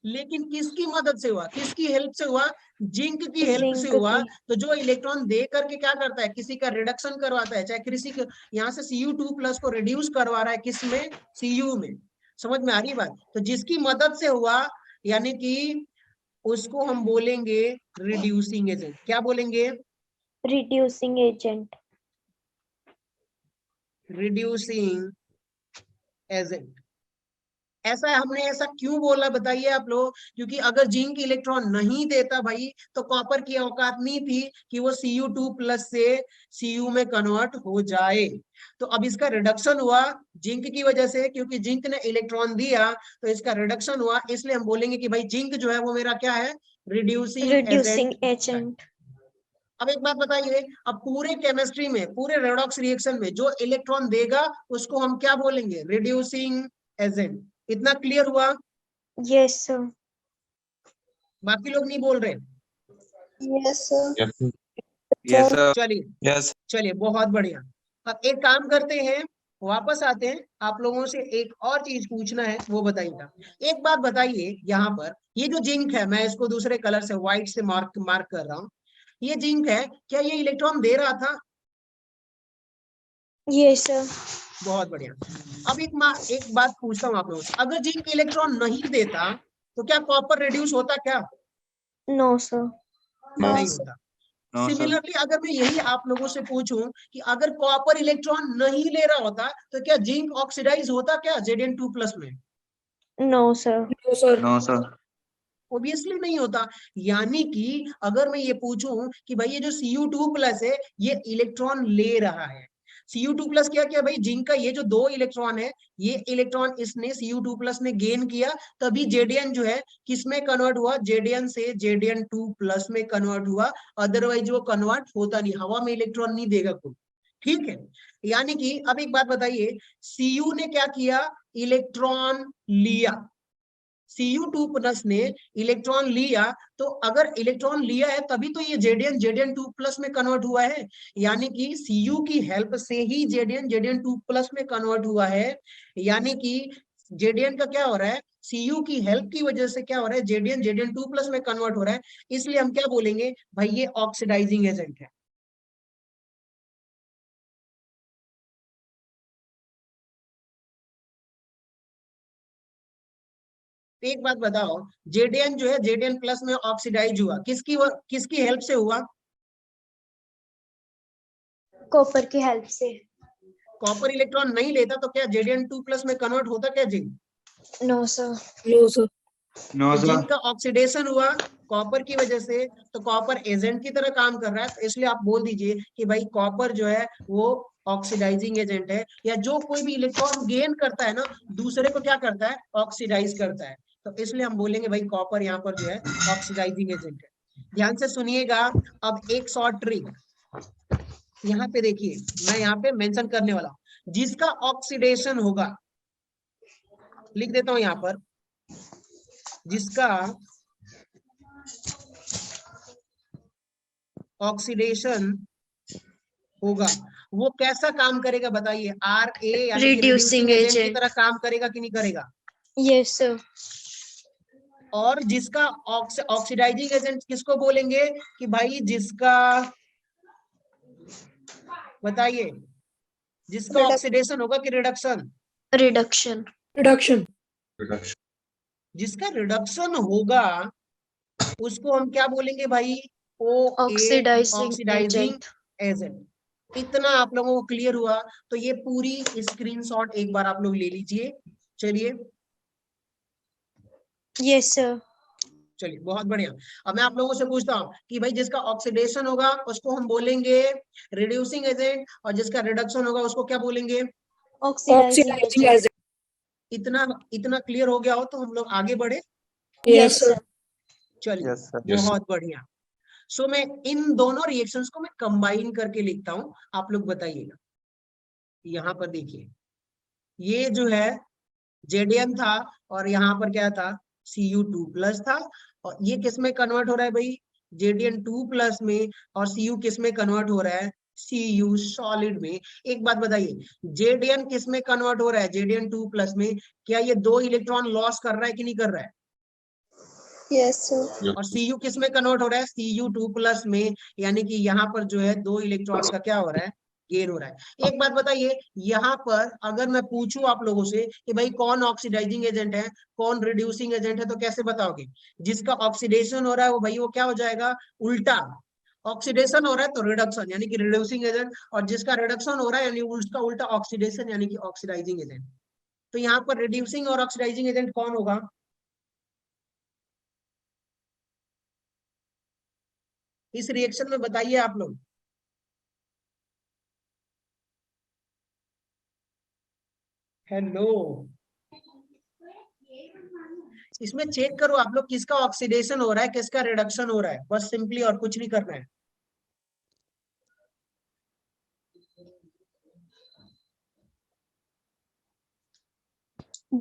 लेकिन किसकी मदद से हुआ, किसकी हेल्प से हुआ, जिंक की हेल्प से Zinc हुआ। की. तो जो इलेक्ट्रॉन दे करके क्या करता है, किसी का रिडक्शन करवाता है, चाहे किसी के यहाँ से Cu2+ को रिड्यूस करवा रहा है, किसमें, Cu में। समझ में आ रही बात? तो जिसकी मदद से हुआ यानी कि उसको हम बोलेंगे रिड्यूसिंग एजेंट। क्या बोलेंगे, Reducing agent. Reducing agent. ऐसा हमने ऐसा क्यों बोला बताइए आप लोग, क्योंकि अगर जिंक इलेक्ट्रॉन नहीं देता भाई तो कॉपर की औकात नहीं थी कि वो Cu2+ से Cu में कन्वर्ट हो जाए। तो अब इसका रिडक्शन हुआ जिंक की वजह से, क्योंकि जिंक ने इलेक्ट्रॉन दिया तो इसका रिडक्शन हुआ, इसलिए हम बोलेंगे कि भाई जिंक जो है वो मेरा क्या है, रिड्यूसिंग reducing एजेंट। agent. अब एक बात बताइए, अब पूरे केमिस्ट्री में, पूरे रेडॉक्स रिएक्शन में जो इलेक्ट्रॉन देगा उसको हम क्या बोलेंगे, रिड्यूसिंग एजेंट। इतना क्लियर हुआ? Yes sir. बाकी लोग नहीं बोल रहे? Yes sir. Yes, sir. चलिए Yes. चलिए, बहुत बढ़िया। अब एक काम करते हैं, वापस आते हैं, आप लोगों से एक और चीज पूछना है, वो बताइएगा। एक बात बताइए, यहाँ पर ये जो जिंक है, मैं इसको दूसरे कलर से व्हाइट से मार्क कर रहा हूँ, ये जिंक है, क्या ये इलेक्ट्रॉन दे रहा था? Yes sir. बहुत बढ़िया। अब एक बात पूछता हूँ आप लोगों से, अगर जिंक इलेक्ट्रॉन नहीं देता तो क्या कॉपर रिड्यूस होता क्या? No sir. नहीं होता। No, sir. सिमिलरली अगर मैं यही आप लोगों से पूछूं कि अगर कॉपर इलेक्ट्रॉन नहीं ले रहा होता तो क्या जिंक ऑक्सीडाइज होता क्या Zn2+ में? No sir. No, sir. Obviously नहीं होता। यानी कि अगर मैं ये पूछूं कि भाई ये जो Cu2+ है ये इलेक्ट्रॉन ले रहा है, Cu2+ क्या किया भाई, जिंक का ये जो 2 इलेक्ट्रॉन है, ये इलेक्ट्रॉन इसने Cu2+ ने गेन किया, तभी Zn जो है किसमें कन्वर्ट हुआ, Zn से Zn2+ में कन्वर्ट हुआ, अदरवाइज वो कन्वर्ट होता नहीं, हवा में इलेक्ट्रॉन नहीं देगा कोई। ठीक है, यानी कि अब एक बात बताइए, Cu ने क्या किया, इलेक्ट्रॉन लिया, Cu2+ ने इलेक्ट्रॉन लिया, तो अगर इलेक्ट्रॉन लिया है तभी तो ये Zn2+ में कन्वर्ट हुआ है, यानी कि Cu की हेल्प से ही Zn2+ में कन्वर्ट हुआ है, यानी कि Zn का क्या हो रहा है, Cu की हेल्प की वजह से क्या हो रहा है, Zn2+ में कन्वर्ट हो रहा है, इसलिए हम क्या बोलेंगे भाई, ये ऑक्सीडाइजिंग एजेंट है। एक बात बताओ, Zn जो है Zn+ में ऑक्सीडाइज हुआ, किसकी हेल्प से हुआ? कॉपर की हेल्प से। कॉपर इलेक्ट्रॉन नहीं लेता तो क्या Zn2+ में कन्वर्ट होता क्या जिंक? No sir. No, तो जिंक sir. का ऑक्सीडेशन हुआ कॉपर की वजह से, तो कॉपर एजेंट की तरह काम कर रहा है, तो इसलिए आप बोल दीजिए कि भाई कॉपर जो है वो ऑक्सीडाइजिंग एजेंट है, या जो कोई भी इलेक्ट्रॉन गेन करता है ना दूसरे को क्या करता है, ऑक्सीडाइज करता है, तो इसलिए हम बोलेंगे भाई कॉपर यहाँ पर जो है ऑक्सीडाइजिंग एजेंट है। ध्यान से सुनिएगा। अब एक शॉर्ट ट्रिक यहाँ पे देखिए, मैं यहाँ पे मेंशन करने वाला हूं, जिसका ऑक्सीडेशन होगा, लिख देता हूं यहाँ पर, जिसका ऑक्सीडेशन होगा वो कैसा काम करेगा बताइए, Ra यानी कि Reducing रिड्यूसिंग एजेंट की agent. तरह काम करेगा कि नहीं करेगा? Yes sir. और जिसका ऑक्सीडाइजिंग एजेंट किसको बोलेंगे कि भाई, जिसका बताइए, जिसका ऑक्सीडेशन होगा कि रिडक्शन? रिडक्शन। Reduction. जिसका रिडक्शन होगा उसको हम क्या बोलेंगे भाई, OH ऑक्सीडाइजिंग एजेंट। इतना आप लोगों को क्लियर हुआ? तो ये पूरी स्क्रीनशॉट एक बार आप लोग ले लीजिए। चलिए यस सर। चलिए, बहुत बढ़िया। अब मैं आप लोगों से पूछता हूँ कि भाई जिसका ऑक्सीडेशन होगा उसको हम बोलेंगे रिड्यूसिंग एजेंट, और जिसका रिडक्शन होगा उसको क्या बोलेंगे, ऑक्सीडाइजिंग एजेंट। इतना क्लियर हो गया हो तो हम लोग आगे बढ़े। Yes sir. चलिए Yes, sir. बहुत बढ़िया। सो मैं इन दोनों रिएक्शंस को मैं कंबाइन करके लिखता हूं, आप लोग बताइएगा। यहाँ पर देखिए, ये जो है Zn था और यहाँ पर क्या था, Cu2+ था, और ये किस में कन्वर्ट हो रहा है भाई, Zn2+ में, और Cu किस में कन्वर्ट हो रहा है, Cu सॉलिड में। एक बात बताइए, Zn किस में कन्वर्ट हो रहा है, Zn2+ में, क्या ये 2 इलेक्ट्रॉन लॉस कर रहा है कि नहीं कर रहा है? Yes sir. और Cu किस में कन्वर्ट हो रहा है, Cu2+ में, यानी कि यहाँ पर जो है 2 इलेक्ट्रॉन का क्या हो रहा है, गेन हो रहा है। एक बात बताइए, यहाँ पर अगर मैं पूछूं आप लोगों से कि भाई कौन ऑक्सीडाइजिंग एजेंट है, कौन रिड्यूसिंग एजेंट है, तो कैसे बताओगे? जिसका ऑक्सीडेशन हो रहा है वो भाई वो क्या हो जाएगा, उल्टा। ऑक्सीडेशन हो रहा है तो रिडक्शन यानी कि रिड्यूसिंग एजेंट, और जिसका रिडक्शन हो रहा है यानी उसका उल्टा ऑक्सीडेशन यानी कि ऑक्सीडाइजिंग एजेंट। तो यहाँ पर रिड्यूसिंग और ऑक्सीडाइजिंग एजेंट कौन होगा? इस रिएक्शन में बताइए आप लोग। हेलो, इसमें चेक करो आप लोग किसका ऑक्सीडेशन हो रहा है, किसका रिडक्शन हो रहा है, बस सिंपली, और कुछ नहीं करना है।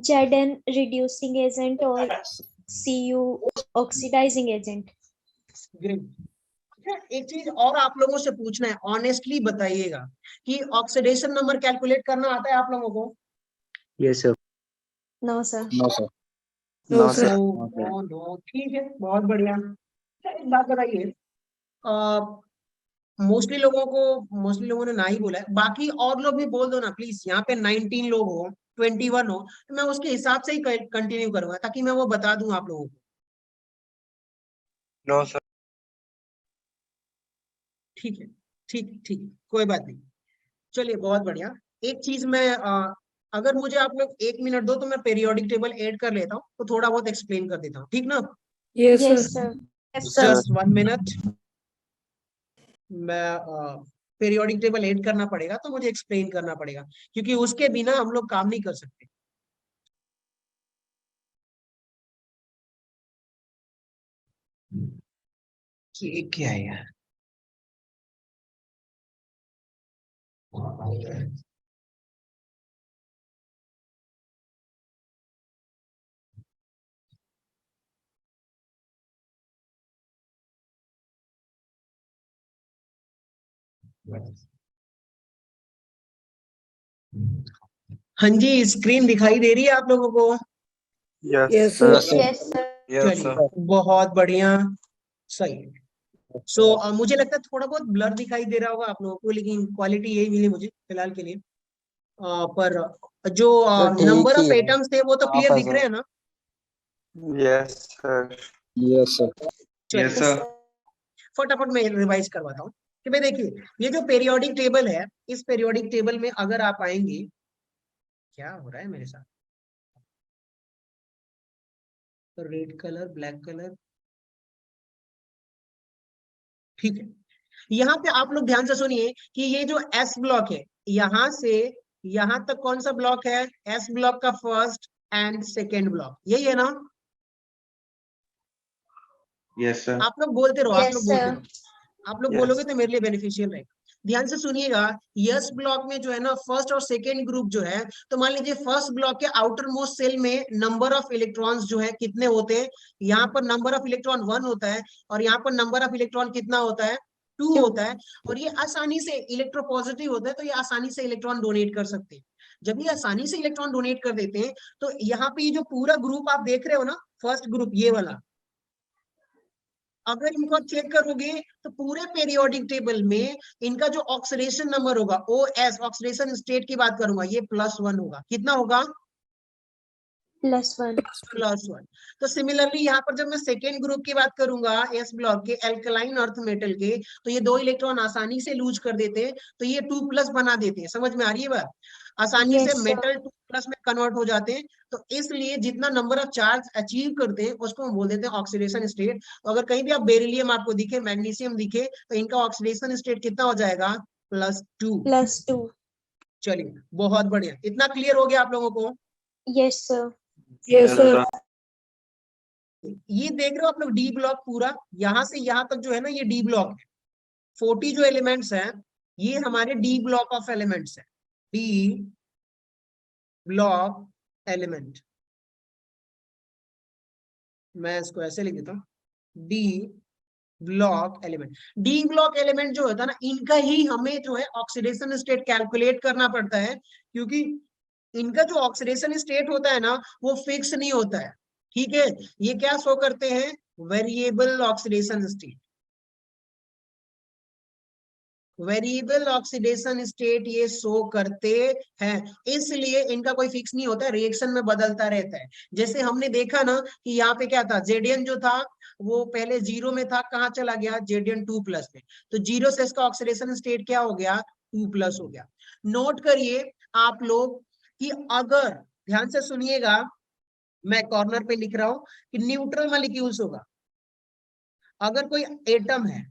Zn reducing agent और Cu oxidizing agent। ग्रेट। एक चीज और आप लोगों से पूछना है, ऑनेस्टली बताइएगा कि ऑक्सीडेशन नंबर कैलकुलेट करना आता है आप लोगों को? Yes, sir. No sir। No, sir. No, sir. No, ठीक है, बहुत बढ़िया। एक बात बताइए, मोस्टली लोगों ने ना ही बोला है, बाकी और लोग भी बोल दो ना प्लीज। यहाँ पे 19 लोग हो, 21 हो, तो मैं उसके हिसाब से ही कंटिन्यू करूंगा ताकि मैं वो बता दूं आप लोगों को। No, sir. ठीक है, ठीक, कोई बात नहीं। चलिए, बहुत बढ़िया। एक चीज मैं अगर मुझे आप लोग 1 मिनट दो तो मैं पीरियोडिक टेबल ऐड कर लेता हूँ, तो थोड़ा बहुत एक्सप्लेन कर देता हूँ, ठीक ना? Yes, Yes sir. sir। Just 1 minute. मैं पीरियोडिक टेबल ऐड करना पड़ेगा, तो मुझे एक्सप्लेन करना पड़ेगा, क्योंकि उसके बिना हम लोग काम नहीं कर सकते। ये क्या है यार? हाँ जी, स्क्रीन दिखाई दे रही है आप लोगों को? Yes, sir. Yes sir। Yes, चलिए, sir. बहुत बढ़िया, सही। मुझे लगता है थोड़ा बहुत ब्लर दिखाई दे रहा होगा आप लोगों को, लेकिन क्वालिटी यही मिली मुझे फिलहाल के लिए। पर जो नंबर ऑफ एटम्स थे वो तो क्लियर दिख रहे हैं ना? Yes, sir. Yes, sir. चलिए, Yes, sir. फटाफट मैं रिवाइज करवाता हूँ कि भाई देखिए, ये जो पीरियोडिक टेबल है, इस पीरियोडिक टेबल में अगर आप आएंगे, क्या हो रहा है मेरे साथ? रेड कलर, ब्लैक कलर, ठीक है। यहाँ पे आप लोग ध्यान से सुनिए कि ये जो एस ब्लॉक है, यहां से यहां तक कौन सा ब्लॉक है? एस ब्लॉक का फर्स्ट एंड सेकेंड ब्लॉक, यही है ना? Yes, sir. आप लोग बोलते रहो, Yes sir। आप लोग Yes. बोलोगे तो मेरे लिए बेनिफिशियल रहेगा। ध्यान से सुनिएगा, यस ब्लॉक में जो है ना, फर्स्ट और सेकेंड ग्रुप जो है, तो मान लीजिए फर्स्ट ब्लॉक के आउटर मोस्ट सेल में नंबर ऑफ इलेक्ट्रॉन्स जो है कितने होते हैं? यहाँ पर नंबर ऑफ इलेक्ट्रॉन 1 होता है, और यहाँ पर नंबर ऑफ इलेक्ट्रॉन कितना होता है? 2 होता है। और ये आसानी से इलेक्ट्रोपॉजिटिव होता है, तो ये आसानी से इलेक्ट्रॉन डोनेट कर सकते हैं। जब ये आसानी से इलेक्ट्रॉन डोनेट कर देते हैं, तो यहाँ पे ये जो पूरा ग्रुप आप देख रहे हो ना, फर्स्ट ग्रुप ये वाला, अगर इनको चेक करोगे तो पूरे पीरियोडिक टेबल में इनका जो ऑक्सीडेशन नंबर होगा, OS, ऑक्सीडेशन स्टेट की बात करूंगा, ये +1 होगा। कितना होगा? +1। +1। तो सिमिलरली यहाँ पर जब मैं सेकेंड ग्रुप की बात करूंगा, एस ब्लॉक के एल्कलाइन अर्थ मेटल के, तो ये 2 इलेक्ट्रॉन आसानी से लूज कर देते हैं, तो ये 2+ बना देते हैं। समझ में आ रही है बात? आसानी Yes, से sir। मेटल 2+ में कन्वर्ट हो जाते हैं। तो इसलिए जितना नंबर ऑफ चार्ज अचीव करते हैं उसको हम बोल देते हैं ऑक्सीडेशन स्टेट। अगर कहीं भी आप बेरिलियम आपको दिखे, मैग्नीशियम दिखे, तो इनका ऑक्सीडेशन स्टेट कितना हो जाएगा? +2। +2। चलिए, बहुत बढ़िया। इतना क्लियर हो गया आप लोगों को? Yes sir। Yes, sir. ये देख रहे हो आप लोग, डी ब्लॉक पूरा यहां से यहां तक जो है ना, ये डी ब्लॉक है। 40 जो एलिमेंट्स हैं, ये हमारे डी ब्लॉक ऑफ एलिमेंट्स है। डी ब्लॉक एलिमेंट, मैं इसको ऐसे लिख देता हूँ, D block element. D block element जो होता है ना, इनका ही हमें जो है ऑक्सीडेशन स्टेट कैलकुलेट करना पड़ता है, क्योंकि इनका जो ऑक्सीडेशन स्टेट होता है ना, वो फिक्स नहीं होता है। ठीक है, ये क्या शो करते हैं? Variable oxidation state. Variable oxidation state ये शो करते हैं, इसलिए इनका कोई फिक्स नहीं होता है, रिएक्शन में बदलता रहता है। जैसे हमने देखा ना कि यहाँ पे क्या था, Zn जो था वो पहले 0 में था, कहाँ चला गया? Zn 2+ में। तो 0 से इसका ऑक्सीडेशन स्टेट क्या हो गया? 2+ हो गया। नोट करिए आप लोग कि अगर, ध्यान से सुनिएगा, मैं कॉर्नर पे लिख रहा हूं कि न्यूट्रल मॉलिक्यूल्स होगा। अगर कोई एटम है,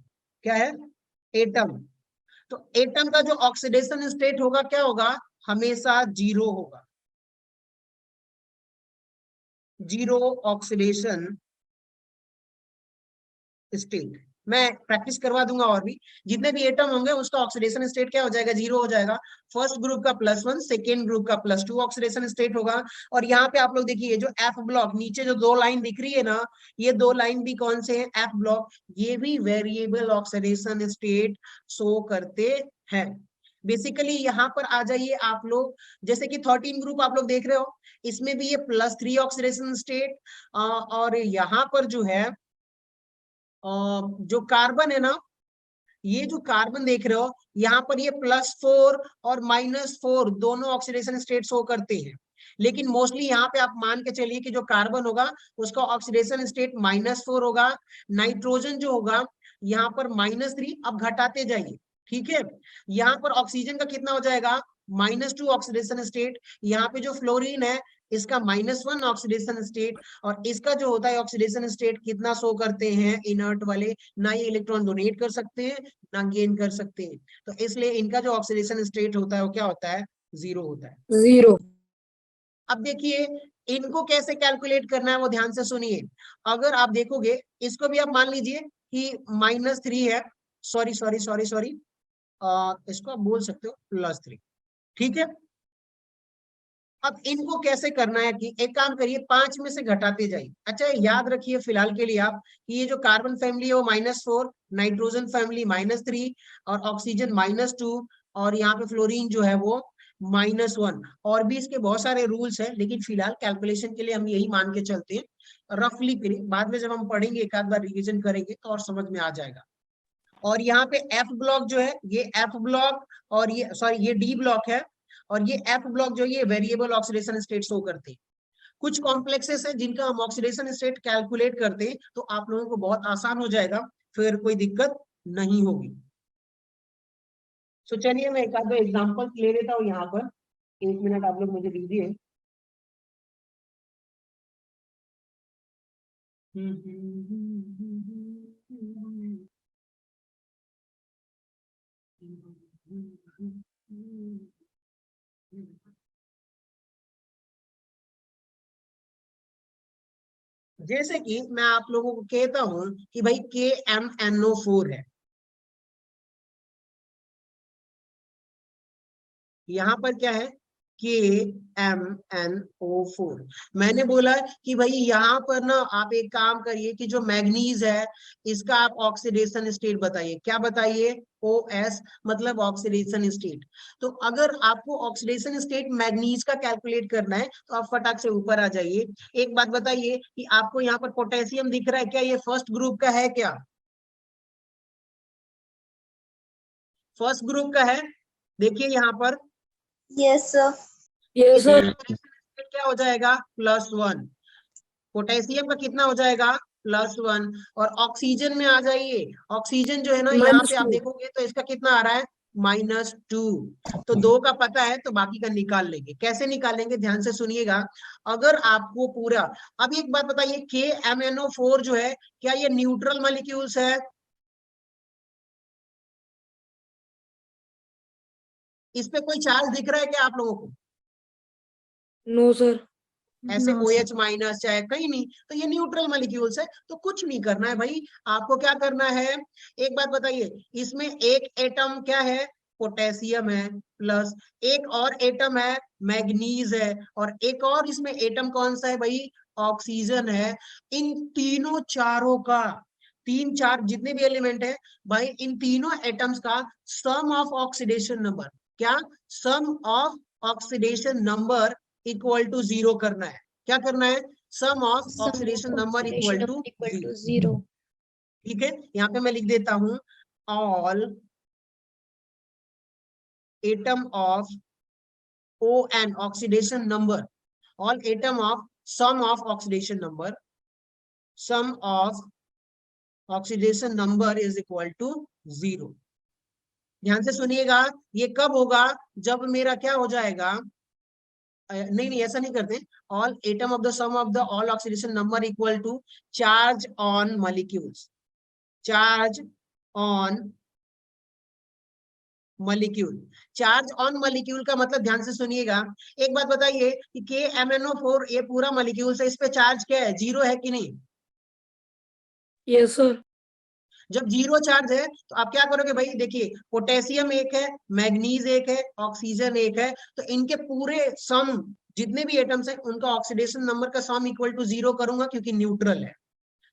क्या है, एटम, तो एटम का जो ऑक्सीडेशन स्टेट होगा क्या होगा, हमेशा जीरो होगा, जीरो ऑक्सीडेशन स्टेट। मैं प्रैक्टिस करवा दूंगा, और भी जितने भी एटम होंगे उसका ऑक्सीडेशन स्टेट क्या हो जाएगा, जीरो हो जाएगा। फर्स्ट ग्रुप का +1, सेकेंड ग्रुप का +2 ऑक्सीडेशन स्टेट होगा। और यहाँ पे आप लोग देखिए जो एफ ब्लॉक, नीचे जो 2 लाइन दिख रही है ना, ये 2 लाइन भी कौन से हैं, एफ ब्लॉक, ये भी वेरिएबल ऑक्सीडेशन स्टेट शो करते हैं। बेसिकली यहाँ पर आ जाइए आप लोग, जैसे कि 13 ग्रुप आप लोग देख रहे हो, इसमें भी ये +3 ऑक्सीडेशन स्टेट, और यहाँ पर जो है जो कार्बन है ना, ये जो कार्बन देख रहे हो, यहाँ पर ये +4 और -4 दोनों ऑक्सीडेशन स्टेट शो करते हैं। लेकिन मोस्टली यहाँ पे आप मान के चलिए कि जो कार्बन होगा उसका ऑक्सीडेशन स्टेट -4 होगा। नाइट्रोजन जो होगा यहाँ पर -3, अब घटाते जाइए, ठीक है। यहाँ पर ऑक्सीजन का कितना हो जाएगा, -2 ऑक्सीडेशन स्टेट। यहाँ पे जो फ्लोरीन है इसका -1 ऑक्सीडेशन स्टेट, और इसका जो होता है ऑक्सीडेशन स्टेट कितना शो करते हैं, इनर्ट वाले, ना ये इलेक्ट्रॉन डोनेट कर सकते हैं ना गेन कर सकते हैं, तो इसलिए इनका जो ऑक्सीडेशन स्टेट होता है वो क्या होता है, जीरो होता है, जीरो। अब देखिए इनको कैसे कैलकुलेट करना है वो ध्यान से सुनिए। अगर आप देखोगे इसको भी आप मान लीजिए कि -3 है, सॉरी सॉरी सॉरी सॉरी, इसको आप बोल सकते हो +3, ठीक है। अब इनको कैसे करना है कि एक काम करिए, 5 में से घटाते जाइए। अच्छा याद रखिए फिलहाल के लिए आप कि ये जो कार्बन फैमिली है वो -4, नाइट्रोजन फैमिली -3, और ऑक्सीजन -2, और यहाँ पे फ्लोरीन जो है वो -1। और भी इसके बहुत सारे रूल्स हैं, लेकिन फिलहाल कैलकुलेशन के लिए हम यही मान के चलते हैं रफली के लिए। बाद में जब हम पढ़ेंगे, एक आध बार रिविजन करेंगे तो और समझ में आ जाएगा। और यहाँ पे एफ ब्लॉक जो है, ये एफ ब्लॉक, और ये सॉरी ये डी ब्लॉक है, और ये एफ ब्लॉक जो ये वेरिएबल ऑक्सीडेशन स्टेट शो करते हैं। कुछ कॉम्प्लेक्सेस है जिनका हम ऑक्सीडेशन स्टेट कैलकुलेट करते हैं, तो आप लोगों को बहुत आसान हो जाएगा, फिर कोई दिक्कत नहीं होगी। तो चलिए मैं एक आध एग्जांपल ले लेता हूँ यहाँ पर, 1 मिनट आप लोग मुझे दीजिए। जैसे कि मैं आप लोगों को कहता हूं कि भाई KMnO4 है, यहाँ पर क्या है, KMnO4। मैंने बोला कि भाई यहाँ पर ना आप एक काम करिए कि जो मैग्नीज है इसका आप ऑक्सीडेशन स्टेट बताइए, क्या बताइए, OS, मतलब ऑक्सीडेशन स्टेट। तो अगर आपको ऑक्सीडेशन स्टेट मैग्नीज का कैलकुलेट करना है तो आप फटाक से ऊपर आ जाइए। एक बात बताइए कि आपको यहाँ पर पोटेशियम दिख रहा है क्या, ये फर्स्ट ग्रुप का है क्या, फर्स्ट ग्रुप का है, देखिए यहाँ पर, Yes, sir. Yes sir. क्या हो जाएगा, +1। पोटेशियम का कितना हो जाएगा, +1। और ऑक्सीजन में आ जाइए, ऑक्सीजन जो है ना यहाँ पे आप -2। देखोगे तो इसका कितना आ रहा है, -2। तो 2 का पता है तो बाकी का निकाल लेंगे। कैसे निकालेंगे, ध्यान से सुनिएगा। अगर आपको पूरा, अब एक बात बताइए, KMnO4 जो है क्या ये न्यूट्रल मॉलिक्यूल्स है, इस पे कोई चार्ज दिख रहा है क्या आप लोगों को, नो सर। ऐसे OH- चाहे कहीं नहीं, तो ये न्यूट्रल मॉलिक्यूल्स है, तो कुछ नहीं करना है भाई। आपको क्या करना है, एक बात बताइए, इसमें एक एटम क्या है, पोटेशियम है, प्लस एक और एटम है मैग्नीज है, और एक और इसमें एटम कौन सा है भाई, ऑक्सीजन है। इन तीनों चारों का, 3 4 जितने भी एलिमेंट है भाई, इन तीनों एटम्स का सम ऑफ ऑक्सीडेशन नंबर, क्या, sum of oxidation number equal to 0 करना है। क्या करना है, sum of oxidation number equal to 0। ठीक है, यहाँ पे मैं लिख देता हूं, all atom of ON oxidation number, all atom of sum of oxidation number, sum of oxidation number is equal to 0। ध्यान से सुनिएगा, ये कब होगा, जब मेरा क्या हो जाएगा, नहीं नहीं ऐसा नहीं करते, all atom of the sum of the all oxidation number equal to charge on molecules, charge on molecule. Charge on molecule का मतलब ध्यान से सुनिएगा, एक बात बताइए कि KMnO4 ये पूरा मॉलिक्यूल है, इस पे चार्ज क्या है, जीरो है कि नहीं? Yes, sir. जब जीरो चार्ज है तो आप क्या करोगे भाई, देखिए पोटेशियम एक है, मैग्नीज एक है, ऑक्सीजन एक है, तो इनके पूरे सम जितने भी एटम्स हैं उनका ऑक्सीडेशन नंबर का सम इक्वल टू जीरो करूंगा क्योंकि न्यूट्रल है।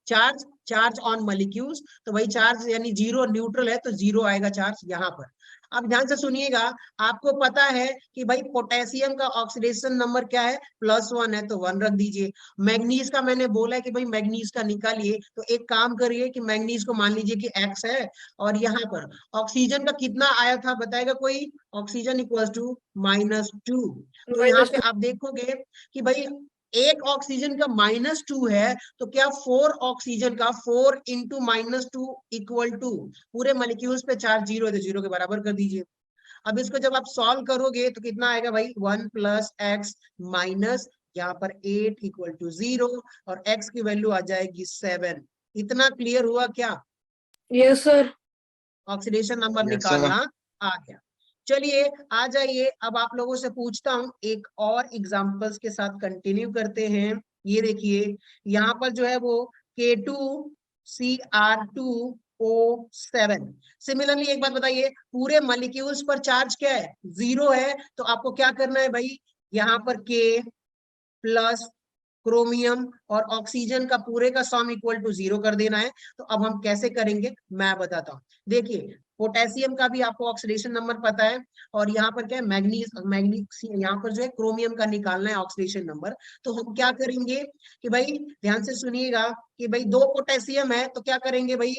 चार्ज, चार्ज ऑन मॉलिक्यूल्स, तो भाई चार्ज यानी जीरो, न्यूट्रल है तो जीरो आएगा चार्ज यहाँ पर। अब ध्यान से सुनिएगा, आपको पता है कि भाई पोटेशियम का ऑक्सीडेशन नंबर क्या है, +1 है तो 1 रख दीजिए। मैग्नीज का मैंने बोला है कि भाई मैग्नीज का निकालिए, तो एक काम करिए कि मैग्नीज को मान लीजिए कि X है, और यहाँ पर ऑक्सीजन का कितना आया था बताएगा कोई? Oxygen equal to -2। तो यहाँ पे आप देखोगे कि भाई एक ऑक्सीजन का -2 है, तो क्या 4 ऑक्सीजन का 4 इंटू -2 इक्वल टू पूरे मॉलिक्यूल्स पे चार्ज जीरो है तो जीरो के बराबर कर दीजिए। अब इसको जब आप सॉल्व करोगे तो कितना आएगा भाई, 1 + x माइनस यहाँ पर 8 इक्वल टू 0, और x की वैल्यू आ जाएगी 7। इतना क्लियर हुआ क्या? Yes, sir. Oxidation number Yes, निकालना आ गया। चलिए आ जाइए, अब आप लोगों से पूछता हूं, एक और एग्जांपल्स के साथ कंटिन्यू करते हैं। ये देखिए यहाँ पर जो है वो K2Cr2O7। सिमिलरली एक बात बताइए, पूरे मॉलिक्यूल्स पर चार्ज क्या है, जीरो है, तो आपको क्या करना है भाई, यहाँ पर K प्लस क्रोमियम और ऑक्सीजन का पूरे का सम इक्वल टू 0 कर देना है। तो अब हम कैसे करेंगे मैं बताता हूँ। देखिए पोटेशियम का भी आपको ऑक्सीडेशन नंबर पता है, और यहाँ पर क्या है, मैग्नीज यहाँ पर जो है क्रोमियम का निकालना है ऑक्सीडेशन नंबर। तो हम क्या करेंगे कि भाई ध्यान से सुनिएगा कि भाई 2 पोटेशियम है तो क्या करेंगे भाई,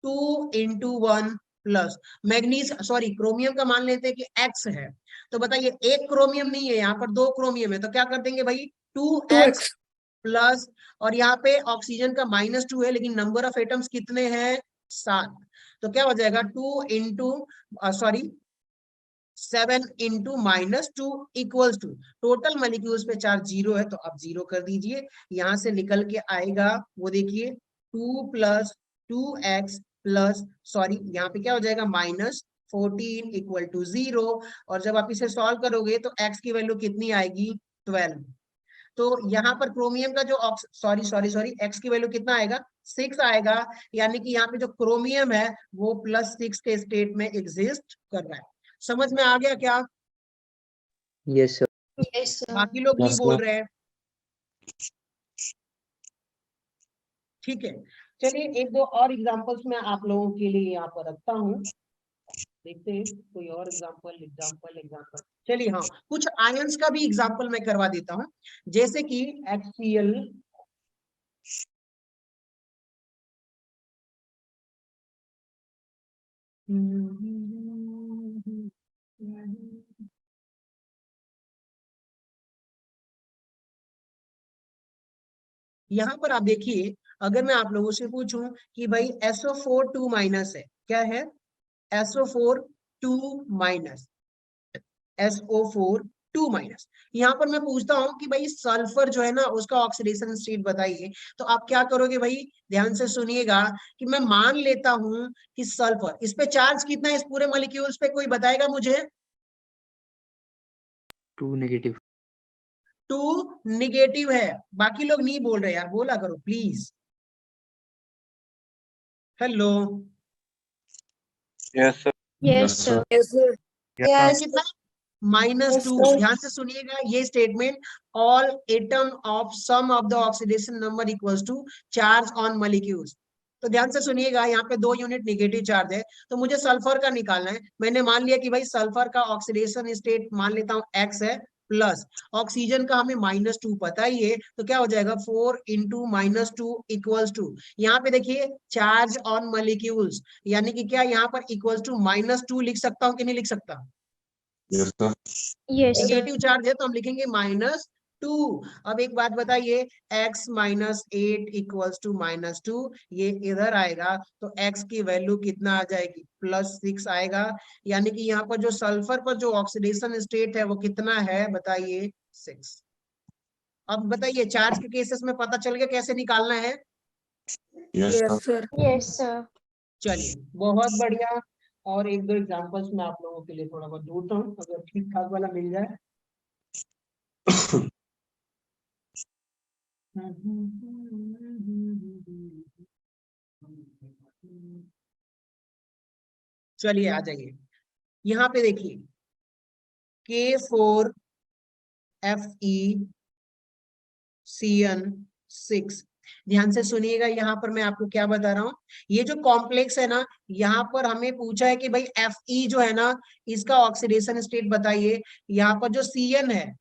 2 × 1 प्लस मैग्नीज सॉरी क्रोमियम का मान लेते हैं कि X है, तो बताइए एक क्रोमियम नहीं है, यहाँ पर 2 क्रोमियम है, तो क्या कर देंगे भाई 2x प्लस, और यहाँ पे ऑक्सीजन का -2 है लेकिन नंबर ऑफ एटम्स कितने हैं, 7, तो क्या हो जाएगा 7 into -2 equals to total molecules पे चार्ज 0 है तो आप 0 कर दीजिए। यहाँ से निकल के आएगा वो देखिए 2 + 2x प्लस सॉरी यहाँ पे क्या हो जाएगा -14 इक्वल टू 0, और जब आप इसे सॉल्व करोगे तो x की वैल्यू कितनी आएगी, 12। तो यहाँ पर क्रोमियम का जो सॉरी एक्स की वैल्यू कितना आएगा, 6 आएगा, यानी कि यहाँ पे जो क्रोमियम है वो +6 के स्टेट में एग्जिस्ट कर रहा है। समझ में आ गया क्या? Yes, sir. Yes, sir. बाकी लोग नहीं बोल रहे हैं, ठीक है। चलिए एक दो और एग्जांपल्स मैं आप लोगों के लिए यहाँ पर रखता हूँ, देखते हैं कोई और एग्जांपल। चलिए हाँ, कुछ आयंस का भी एग्जांपल मैं करवा देता हूँ, जैसे कि HCl यहाँ पर आप देखिए, अगर मैं आप लोगों से पूछूं कि भाई SO4 2- है, क्या है SO4 2-, SO4 2-, यहाँ पर मैं पूछता हूँ कि भाई सल्फर जो है ना उसका ऑक्सीडेशन स्टेट बताइए, तो आप क्या करोगे भाई, ध्यान से सुनिएगा कि मैं मान लेता हूं कि सल्फर, इस पे चार्ज कितना है, इस पूरे मॉलिक्यूल्स पे कोई बताएगा मुझे? 2 negative. 2 नेगेटिव है, बाकी लोग नहीं बोल रहे यार, बोला करो please. Hello, Yes, sir. Yes, sir. Yes, sir. Yes. कितना, -2। ध्यान से सुनिएगा ये statement, all atom of sum of the oxidation number equals to charge on molecules. तो ध्यान से सुनिएगा, यहाँ पे 2 यूनिट नेगेटिव चार्ज है, तो मुझे सल्फर का निकालना है। मैंने मान लिया कि भाई सल्फर का ऑक्सीडेशन स्टेट मान लेता हूँ X है, प्लस ऑक्सीजन का हमें -2 पता ही है, तो क्या हो जाएगा 4 इंटू -2 इक्वल्स टू, यहाँ पे देखिए चार्ज ऑन मॉलिक्यूल्स, यानी कि क्या यहाँ पर इक्वल्स टू -2 लिख सकता हूँ कि नहीं लिख सकता? Yes, sir. Yes, sir. Negative charge है तो हम लिखेंगे -2, 2। अब एक बात बताइए, x माइनस 8 इक्वल्स टू -2, ये इधर आएगा तो x की वैल्यू कितना आ जाएगी, +6 आएगा। यानी कि यहाँ पर जो सल्फर पर जो ऑक्सीडेशन स्टेट है वो कितना है बताइए, 6। अब बताइए चार्ज के केसेस में पता चल गया कैसे निकालना है। Yes, sir. Yes, sir. चलिए बहुत बढ़िया। और एक दो एग्जांपल्स मैं आप लोगों के लिए थोड़ा बहुत ढूंढता हूँ, अगर ठीक ठाक वाला मिल जाए। चलिए आ जाइए, यहाँ पे देखिए K4FeCN6। ध्यान से सुनिएगा, यहाँ पर मैं आपको क्या बता रहा हूँ। ये जो कॉम्प्लेक्स है ना, यहाँ पर हमें पूछा है कि भाई Fe जो है ना, इसका ऑक्सीडेशन स्टेट बताइए। यहाँ पर जो Cn है,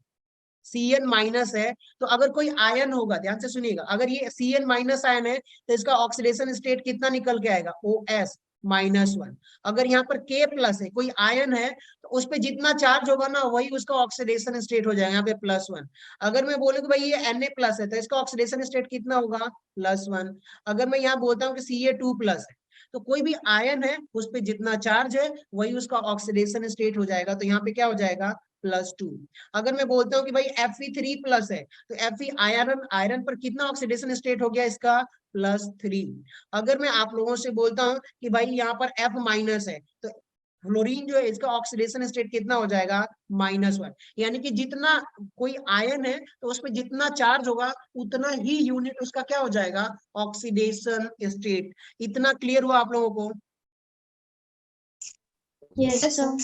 Cn माइनस है, तो अगर कोई आयन होगा, ध्यान से सुनिएगा, अगर ये Cn माइनस आयन है तो इसका ऑक्सीडेशन स्टेट कितना निकल के आएगा, OS -1। अगर यहाँ पर K प्लस है, कोई आयन है, तो उस पर जितना चार्ज होगा ना वही उसका ऑक्सीडेशन स्टेट हो जाएगा, यहाँ पे +1। अगर मैं बोलूँ कि भाई ये Na प्लस है तो इसका ऑक्सीडेशन स्टेट कितना होगा, +1। अगर मैं यहाँ बोलता हूँ कि Ca2 प्लस है, तो कोई भी आयन है उस पर जितना चार्ज है वही उसका ऑक्सीडेशन स्टेट हो जाएगा, तो यहाँ पे क्या हो जाएगा, +2। अगर मैं बोलता हूँ कि भाई Fe3 प्लस है, तो Fe आयरन पर कितना ऑक्सीडेशन स्टेट हो गया इसका, +3। अगर मैं आप लोगों से बोलता हूँ कि भाई यहाँ पर F माइनस है, तो फ्लोरीन जो है इसका ऑक्सीडेशन स्टेट कितना हो जाएगा, -1। यानी कि जितना कोई आयन है तो उस पर जितना चार्ज होगा उतना ही यूनिट उसका क्या हो जाएगा, ऑक्सीडेशन स्टेट। इतना क्लियर हुआ आप लोगों को। Yes, sir.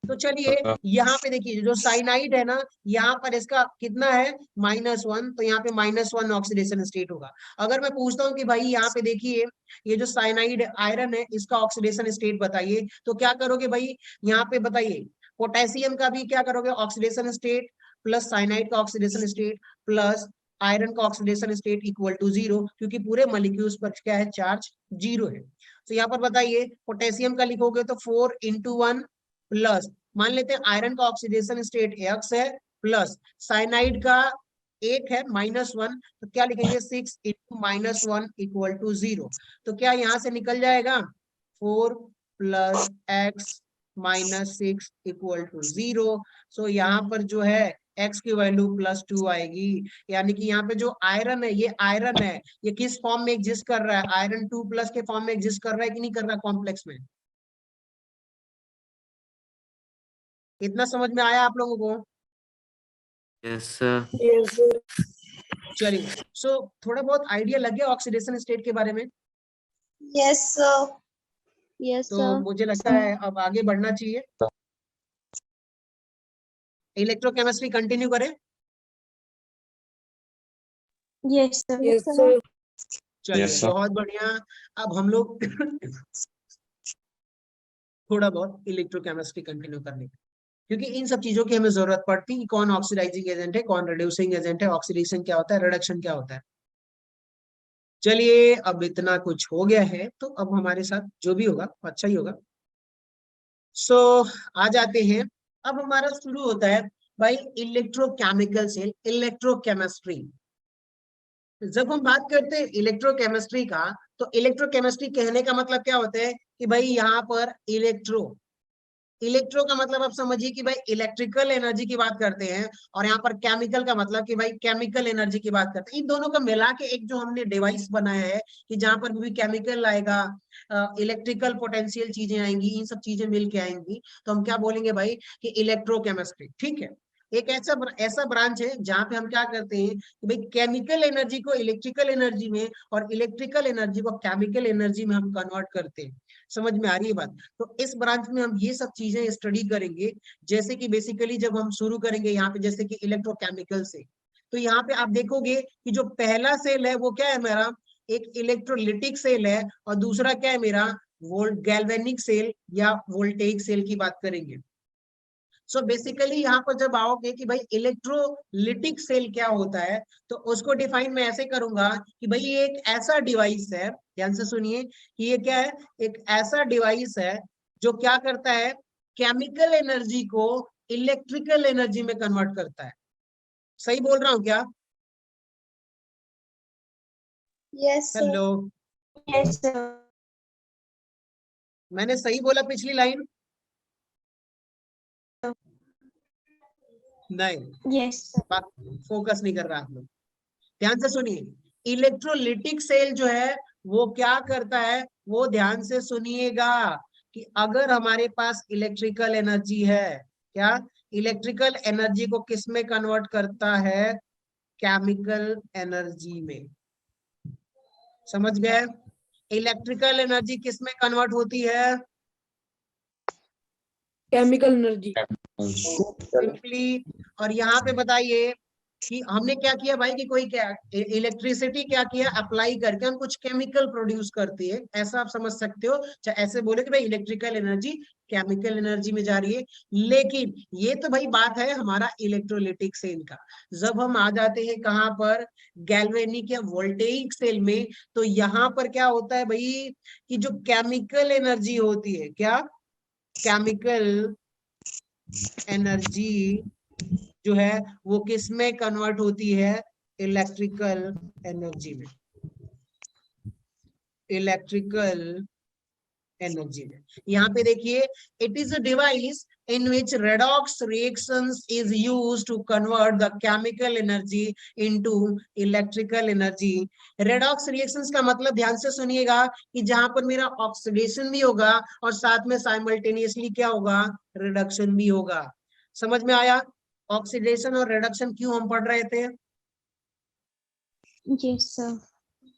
तो चलिए यहाँ पे देखिए जो साइनाइड है ना, यहाँ पर इसका कितना है, -1, तो यहाँ पे -1 ऑक्सीडेशन स्टेट होगा। अगर मैं पूछता हूँ कि भाई यहाँ पे देखिए ये जो साइनाइड आयरन है इसका ऑक्सीडेशन स्टेट बताइए, तो क्या करोगे भाई, यहाँ पे बताइए पोटेशियम का भी क्या करोगे, ऑक्सीडेशन स्टेट प्लस साइनाइड का ऑक्सीडेशन स्टेट प्लस आयरन का ऑक्सीडेशन स्टेट इक्वल टू 0, क्योंकि पूरे मॉलिक्यूल्स पर क्या है, चार्ज 0 है। तो यहाँ पर बताइए पोटेशियम का लिखोगे तो 4 × 1 प्लस, मान लेते हैं आयरन का ऑक्सीडेशन स्टेट X है, प्लस साइनाइड का 8 है -1, तो क्या लिखेंगे, 6 × -1 इक्वल टू 0। तो क्या यहाँ से निकल जाएगा, 4 + X - 6 इक्वल टू 0। सो यहाँ पर जो है X की वैल्यू +2 आएगी। यानी कि यहाँ पे जो आयरन है, ये आयरन है, ये किस फॉर्म में एग्जिस्ट कर रहा है, आयरन 2+ के फॉर्म में एग्जिस्ट कर रहा है कि नहीं कर रहा कॉम्प्लेक्स में। इतना समझ में आया आप लोगों को। Yes, sir. Yes, sir. चलिए सो थोड़ा बहुत आइडिया लग गया ऑक्सीडेशन स्टेट के बारे में। Yes, sir. Yes, तो sir. मुझे लगता है अब आगे बढ़ना चाहिए। इलेक्ट्रोकेमिस्ट्री कंटिन्यू करें। Yes, sir. Yes, sir. चलिए Yes, sir. बहुत बढ़िया। अब हम लोग थोड़ा बहुत इलेक्ट्रोकेमिस्ट्री कंटिन्यू करने, क्योंकि इन सब चीजों की हमें जरूरत पड़ती है कि कौन ऑक्सीडाइजिंग एजेंट है, कौन रिड्यूसिंग एजेंट है, ऑक्सीडेशन क्या होता है, रिडक्शन क्या होता है। चलिए अब इतना कुछ हो गया है तो अब हमारे साथ जो भी होगा अच्छा ही होगा। सो आ जाते हैं, अब हमारा शुरू होता है भाई इलेक्ट्रोकेमिकल से इलेक्ट्रोकेमिस्ट्री। जब हम बात करते हैं इलेक्ट्रोकेमिस्ट्री का, तो इलेक्ट्रोकेमिस्ट्री कहने का मतलब क्या होता है कि भाई यहाँ पर इलेक्ट्रो का मतलब आप समझिए कि भाई इलेक्ट्रिकल एनर्जी की बात करते हैं, और यहाँ पर केमिकल का मतलब कि भाई केमिकल एनर्जी की बात करते हैं। इन दोनों का मिला के एक जो हमने डिवाइस बनाया है कि जहां पर भी केमिकल आएगा, इलेक्ट्रिकल पोटेंशियल चीजें आएंगी, इन सब चीजें मिल के आएंगी, तो हम क्या बोलेंगे भाई कि इलेक्ट्रोकेमिस्ट्री। ठीक है, एक ऐसा ब्रांच है जहां पे हम क्या करते हैं कि भाई केमिकल एनर्जी को इलेक्ट्रिकल एनर्जी में और इलेक्ट्रिकल एनर्जी को केमिकल एनर्जी में हम कन्वर्ट करते हैं। समझ में आ रही है बात। तो इस ब्रांच में हम ये सब चीजें स्टडी करेंगे, जैसे कि बेसिकली जब हम शुरू करेंगे यहाँ पे जैसे कि इलेक्ट्रोकेमिकल से, तो यहाँ पे आप देखोगे कि जो पहला सेल है वो क्या है मेरा, एक इलेक्ट्रोलिटिक सेल है, और दूसरा क्या है मेरा, गैल्वेनिक सेल या वोल्टेइक सेल की बात करेंगे। सो बेसिकली यहाँ पर जब आओगे कि भाई इलेक्ट्रोलिटिक सेल क्या होता है, तो उसको डिफाइन मैं ऐसे करूंगा कि भाई ये एक ऐसा डिवाइस है, ध्यान से सुनिए कि ये क्या है, एक ऐसा डिवाइस है जो क्या करता है, केमिकल एनर्जी को इलेक्ट्रिकल एनर्जी में कन्वर्ट करता है। सही बोल रहा हूँ क्या? Yes, sir. Hello, Yes, sir. मैंने सही बोला पिछली लाइन? नहीं, Yes, sir. फोकस नहीं कर रहा आप लोग। ध्यान से सुनिए, इलेक्ट्रोलिटिक सेल जो है वो क्या करता है, वो ध्यान से सुनिएगा कि अगर हमारे पास इलेक्ट्रिकल एनर्जी है, क्या इलेक्ट्रिकल एनर्जी को किस में कन्वर्ट करता है? केमिकल एनर्जी में। समझ गए? इलेक्ट्रिकल एनर्जी किस में कन्वर्ट होती है? Chemical energy. सिंपली। और यहाँ पे बताइए कि हमने क्या किया भाई, कि कोई क्या इलेक्ट्रिसिटी क्या किया, अप्लाई करके हम कुछ केमिकल प्रोड्यूस करती है, ऐसा आप समझ सकते हो। चाहे ऐसे बोले कि भाई इलेक्ट्रिकल एनर्जी केमिकल एनर्जी में जा रही है, लेकिन ये तो भाई बात है हमारा इलेक्ट्रोलिटिक सेल का। जब हम आ जाते हैं कहाँ पर, गैल्वेनिक या वोल्टेइक सेल में, तो यहाँ पर क्या होता है भाई, कि जो केमिकल एनर्जी होती है, क्या केमिकल एनर्जी जो है वो किस में कन्वर्ट होती है? इलेक्ट्रिकल एनर्जी में। इलेक्ट्रिकल एनर्जी में। यहाँ पे देखिए, it is a device in which redox reactions is used to convert the chemical energy into electrical energy. redox reactions का मतलब ध्यान से सुनिएगा कि जहां पर मेरा ऑक्सीडेशन भी होगा और साथ में साइमल्टेनियसली क्या होगा? रिडक्शन भी होगा। समझ में आया? ऑक्सीडेशन और रिडक्शन क्यों हम पढ़ रहे थे? Yes, sir.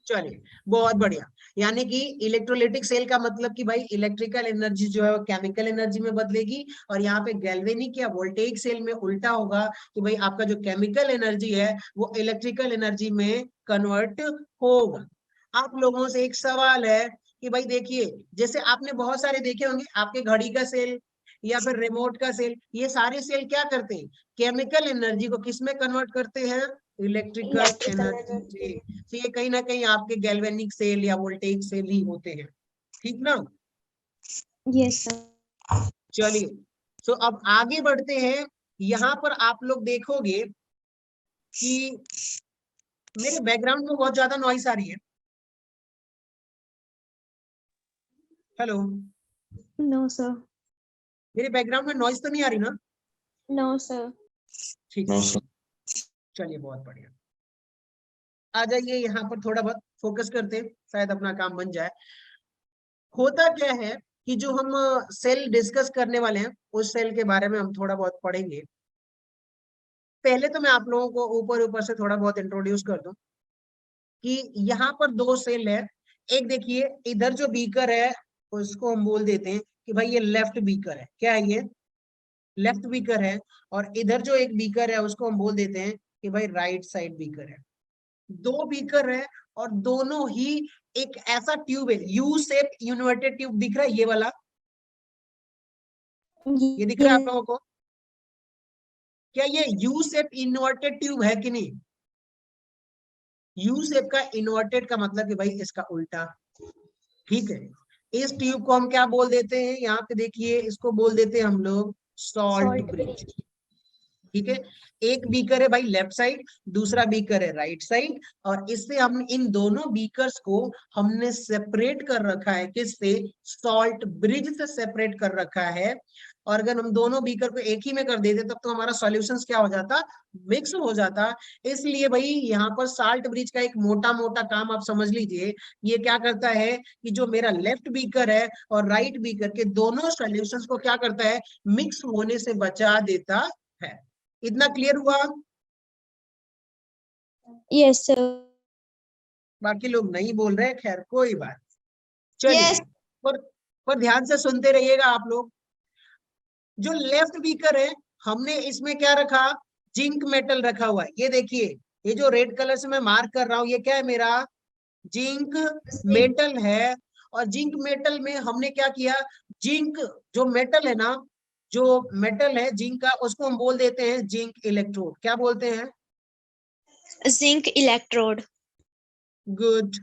चलिए, बहुत बढ़िया। यानी कि इलेक्ट्रोलिटिक सेल का मतलब कि भाई इलेक्ट्रिकल एनर्जी जो है वो केमिकल एनर्जी में बदलेगी, और यहाँ पे गैल्वेनिक या वोल्टेइक सेल में उल्टा होगा कि भाई आपका जो केमिकल एनर्जी है वो इलेक्ट्रिकल एनर्जी में कन्वर्ट होगा। आप लोगों से एक सवाल है कि भाई देखिए, जैसे आपने बहुत सारे देखे होंगे, आपके घड़ी का सेल या फिर रिमोट का सेल, ये सारे सेल क्या करते हैं? केमिकल एनर्जी को किस में कन्वर्ट करते हैं? Electrical energy. तो ये कहीं ना कहीं आपके गैल्वेनिक सेल या वोल्टेइक सेल ही होते हैं, ठीक ना? Yes, sir. चलिए, तो अब आगे बढ़ते हैं। यहाँ पर आप लोग देखोगे कि मेरे बैकग्राउंड में बहुत ज्यादा नॉइस आ रही है। Hello, No, sir. मेरे बैकग्राउंड में नॉइस तो नहीं आ रही ना? No, sir. ठीक है, चलिए बहुत बढ़िया। आ जाइए, यहाँ पर थोड़ा बहुत फोकस करते हैं, शायद अपना काम बन जाए। होता क्या है कि जो हम सेल डिस्कस करने वाले हैं, उस सेल के बारे में हम थोड़ा बहुत पढ़ेंगे। पहले तो मैं आप लोगों को ऊपर ऊपर से थोड़ा बहुत इंट्रोड्यूस कर दूं कि यहाँ पर दो सेल है। एक देखिए, इधर जो बीकर है उसको हम बोल देते हैं कि भाई ये लेफ्ट बीकर है। क्या है ये? लेफ्ट बीकर है। और इधर जो एक बीकर है उसको हम बोल देते हैं कि भाई राइट साइड बीकर है। दो बीकर है और दोनों ही एक ऐसा ट्यूब है, यू शेप इन्वर्टेड ट्यूब दिख रहा है ये वाला, ये दिख रहा है आप लोगों को? क्या ये यू शेप इन्वर्टेड ट्यूब है कि नहीं? यू शेप का इन्वर्टेड का मतलब कि भाई इसका उल्टा, ठीक है। इस ट्यूब को हम क्या बोल देते हैं? यहाँ पे देखिए, इसको बोल देते हैं हम लोग सॉल्ट ब्रिज, ठीक है। एक बीकर है भाई लेफ्ट साइड, दूसरा बीकर है राइट साइड, और इससे हम इन दोनों बीकर्स को हमने सेपरेट कर रखा है। किससे? सॉल्ट ब्रिज से सेपरेट कर रखा है। और अगर हम दोनों बीकर को एक ही में कर देते तब तो हमारा सॉल्यूशंस क्या हो जाता? मिक्स हो जाता। इसलिए भाई यहाँ पर सॉल्ट ब्रिज का एक मोटा मोटा काम आप समझ लीजिए, ये क्या करता है कि जो मेरा लेफ्ट बीकर है और राइट बीकर के दोनों सॉल्यूशंस को क्या करता है? मिक्स होने से बचा देता है। इतना क्लियर हुआ? Yes, sir. बाकी लोग नहीं बोल रहे, खैर कोई बात। चलिए, Yes. पर ध्यान से सुनते रहिएगा आप लोग। जो लेफ्ट बीकर है, हमने इसमें क्या रखा? जिंक मेटल रखा हुआ है। ये देखिए, ये जो रेड कलर से मैं मार्क कर रहा हूं, ये क्या है? मेरा जिंक मेटल है। और जिंक मेटल में हमने क्या किया? जिंक जो मेटल है ना, जो मेटल है जिंक का, उसको हम बोल देते हैं जिंक इलेक्ट्रोड। क्या बोलते हैं? Zinc electrode. गुड।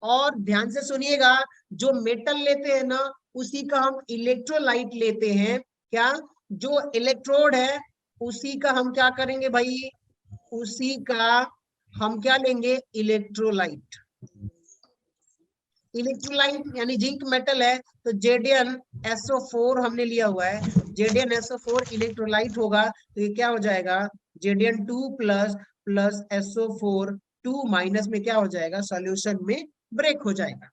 और ध्यान से सुनिएगा, जो मेटल लेते हैं ना, उसी का हम इलेक्ट्रोलाइट लेते हैं। क्या? जो इलेक्ट्रोड है उसी का हम क्या करेंगे भाई? उसी का हम क्या लेंगे, इलेक्ट्रोलाइट। इलेक्ट्रोलाइट यानी जिंक मेटल है तो JnSO4 हमने लिया हुआ है। JnSO4 इलेक्ट्रोलाइट होगा तो ये क्या हो जाएगा, Zn2 plus plus SO4 2 minus में क्या हो जाएगा, सॉल्यूशन में ब्रेक हो जाएगा।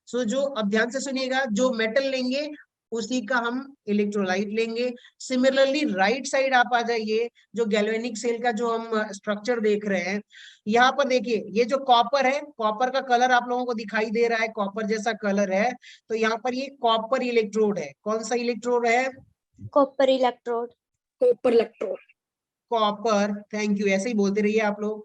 सो जो, अब ध्यान से सुनिएगा, जो मेटल लेंगे उसी का हम इलेक्ट्रोलाइट लेंगे। सिमिलरली राइट साइड आप आ जाइए, जो गैल्वेनिक सेल का जो हम स्ट्रक्चर देख रहे हैं, यहाँ पर देखिए ये जो कॉपर है, कॉपर का कलर आप लोगों को दिखाई दे रहा है, कॉपर जैसा कलर है, तो यहाँ पर ये कॉपर इलेक्ट्रोड है। कौन सा इलेक्ट्रोड है, copper electrode. Copper electrode. Copper, thank you, ऐसे ही बोलते रहिए आप लोग।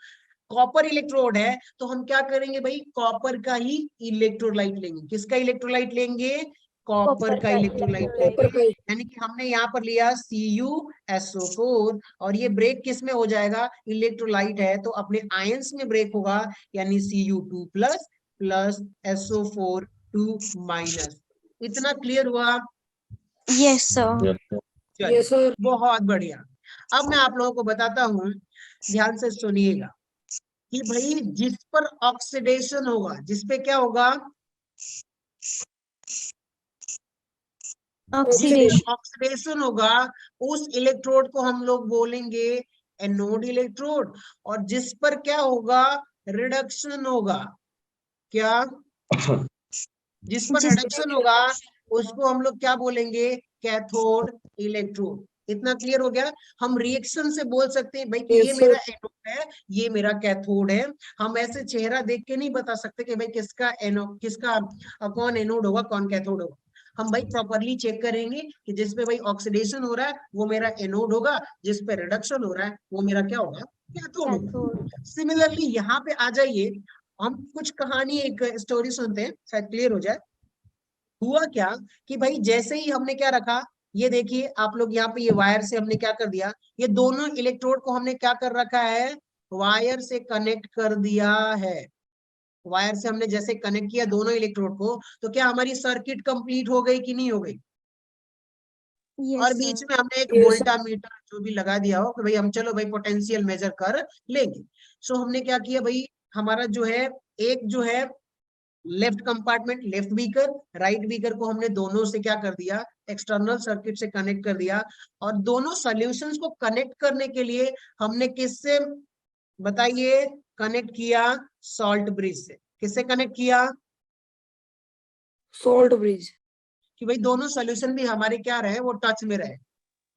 कॉपर इलेक्ट्रोड है तो हम क्या करेंगे भाई, कॉपर का ही इलेक्ट्रोलाइट लेंगे। किसका इलेक्ट्रोलाइट लेंगे, कॉपर का इलेक्ट्रोलाइट लेंगे। यानी कि हमने यहाँ पर लिया CuSO4 और ये ब्रेक किस में हो जाएगा, इलेक्ट्रोलाइट है तो अपने आयंस में ब्रेक होगा, यानी Cu2 plus plus SO4 2 minus. इतना क्लियर हुआ? Yes sir. Yes sir. बहुत बढ़िया। अब मैं आप लोगों को बताता हूँ, ध्यान से सुनिएगा कि भाई जिस पर ऑक्सीडेशन होगा, जिस पे क्या होगा, ऑक्सीडेशन होगा, उस इलेक्ट्रोड को हम लोग बोलेंगे एनोड इलेक्ट्रोड। और जिस पर क्या होगा, रिडक्शन होगा, क्या, जिस पर रिडक्शन होगा उसको हम लोग क्या बोलेंगे, कैथोड इलेक्ट्रोड। इतना क्लियर हो गया? हम रिएक्शन से बोल सकते हैं भाई कि ये मेरा एनोड है, ये मेरा कैथोड है। हम ऐसे चेहरा देख के नहीं बता सकते कि भाई किसका एनोड, किसका कौन एनोड होगा कौन कैथोड होगा। हम भाई प्रॉपरली चेक करेंगे कि जिस पे भाई ऑक्सीडेशन हो रहा है वो मेरा एनोड होगा, जिस पे रिडक्शन हो रहा है वो मेरा क्या होगा, कैथोड होगा। सिमिलरली यहाँ पे आ जाइए, हम कुछ कहानी, एक स्टोरी सुनते हैं, शायद क्लियर हो जाए। हुआ क्या कि भाई जैसे ही हमने क्या रखा, ये देखिए आप लोग यहाँ पे, ये वायर से हमने क्या कर दिया, ये दोनों इलेक्ट्रोड को हमने क्या कर रखा है, वायर से कनेक्ट कर दिया है। वायर से हमने जैसे कनेक्ट किया दोनों इलेक्ट्रोड को, तो क्या हमारी सर्किट कंप्लीट हो गई कि नहीं हो गई? और बीच में हमने एक वोल्टामीटर जो भी लगा दिया हो कि भाई हम चलो भाई पोटेंशियल मेजर कर लेंगे। सो हमने क्या किया भाई, हमारा जो है, एक जो है left compartment, left beaker, right beaker को हमने दोनों से क्या कर दिया, एक्सटर्नल सर्किट से कनेक्ट कर दिया। और दोनों सॉल्यूशंस को कनेक्ट करने के लिए हमने किससे, बताइए, कनेक्ट किया, सॉल्ट ब्रिज से। किससे कनेक्ट किया, सॉल्ट ब्रिज, कि भाई दोनों सॉल्यूशन भी हमारे क्या रहे, वो टच में रहे।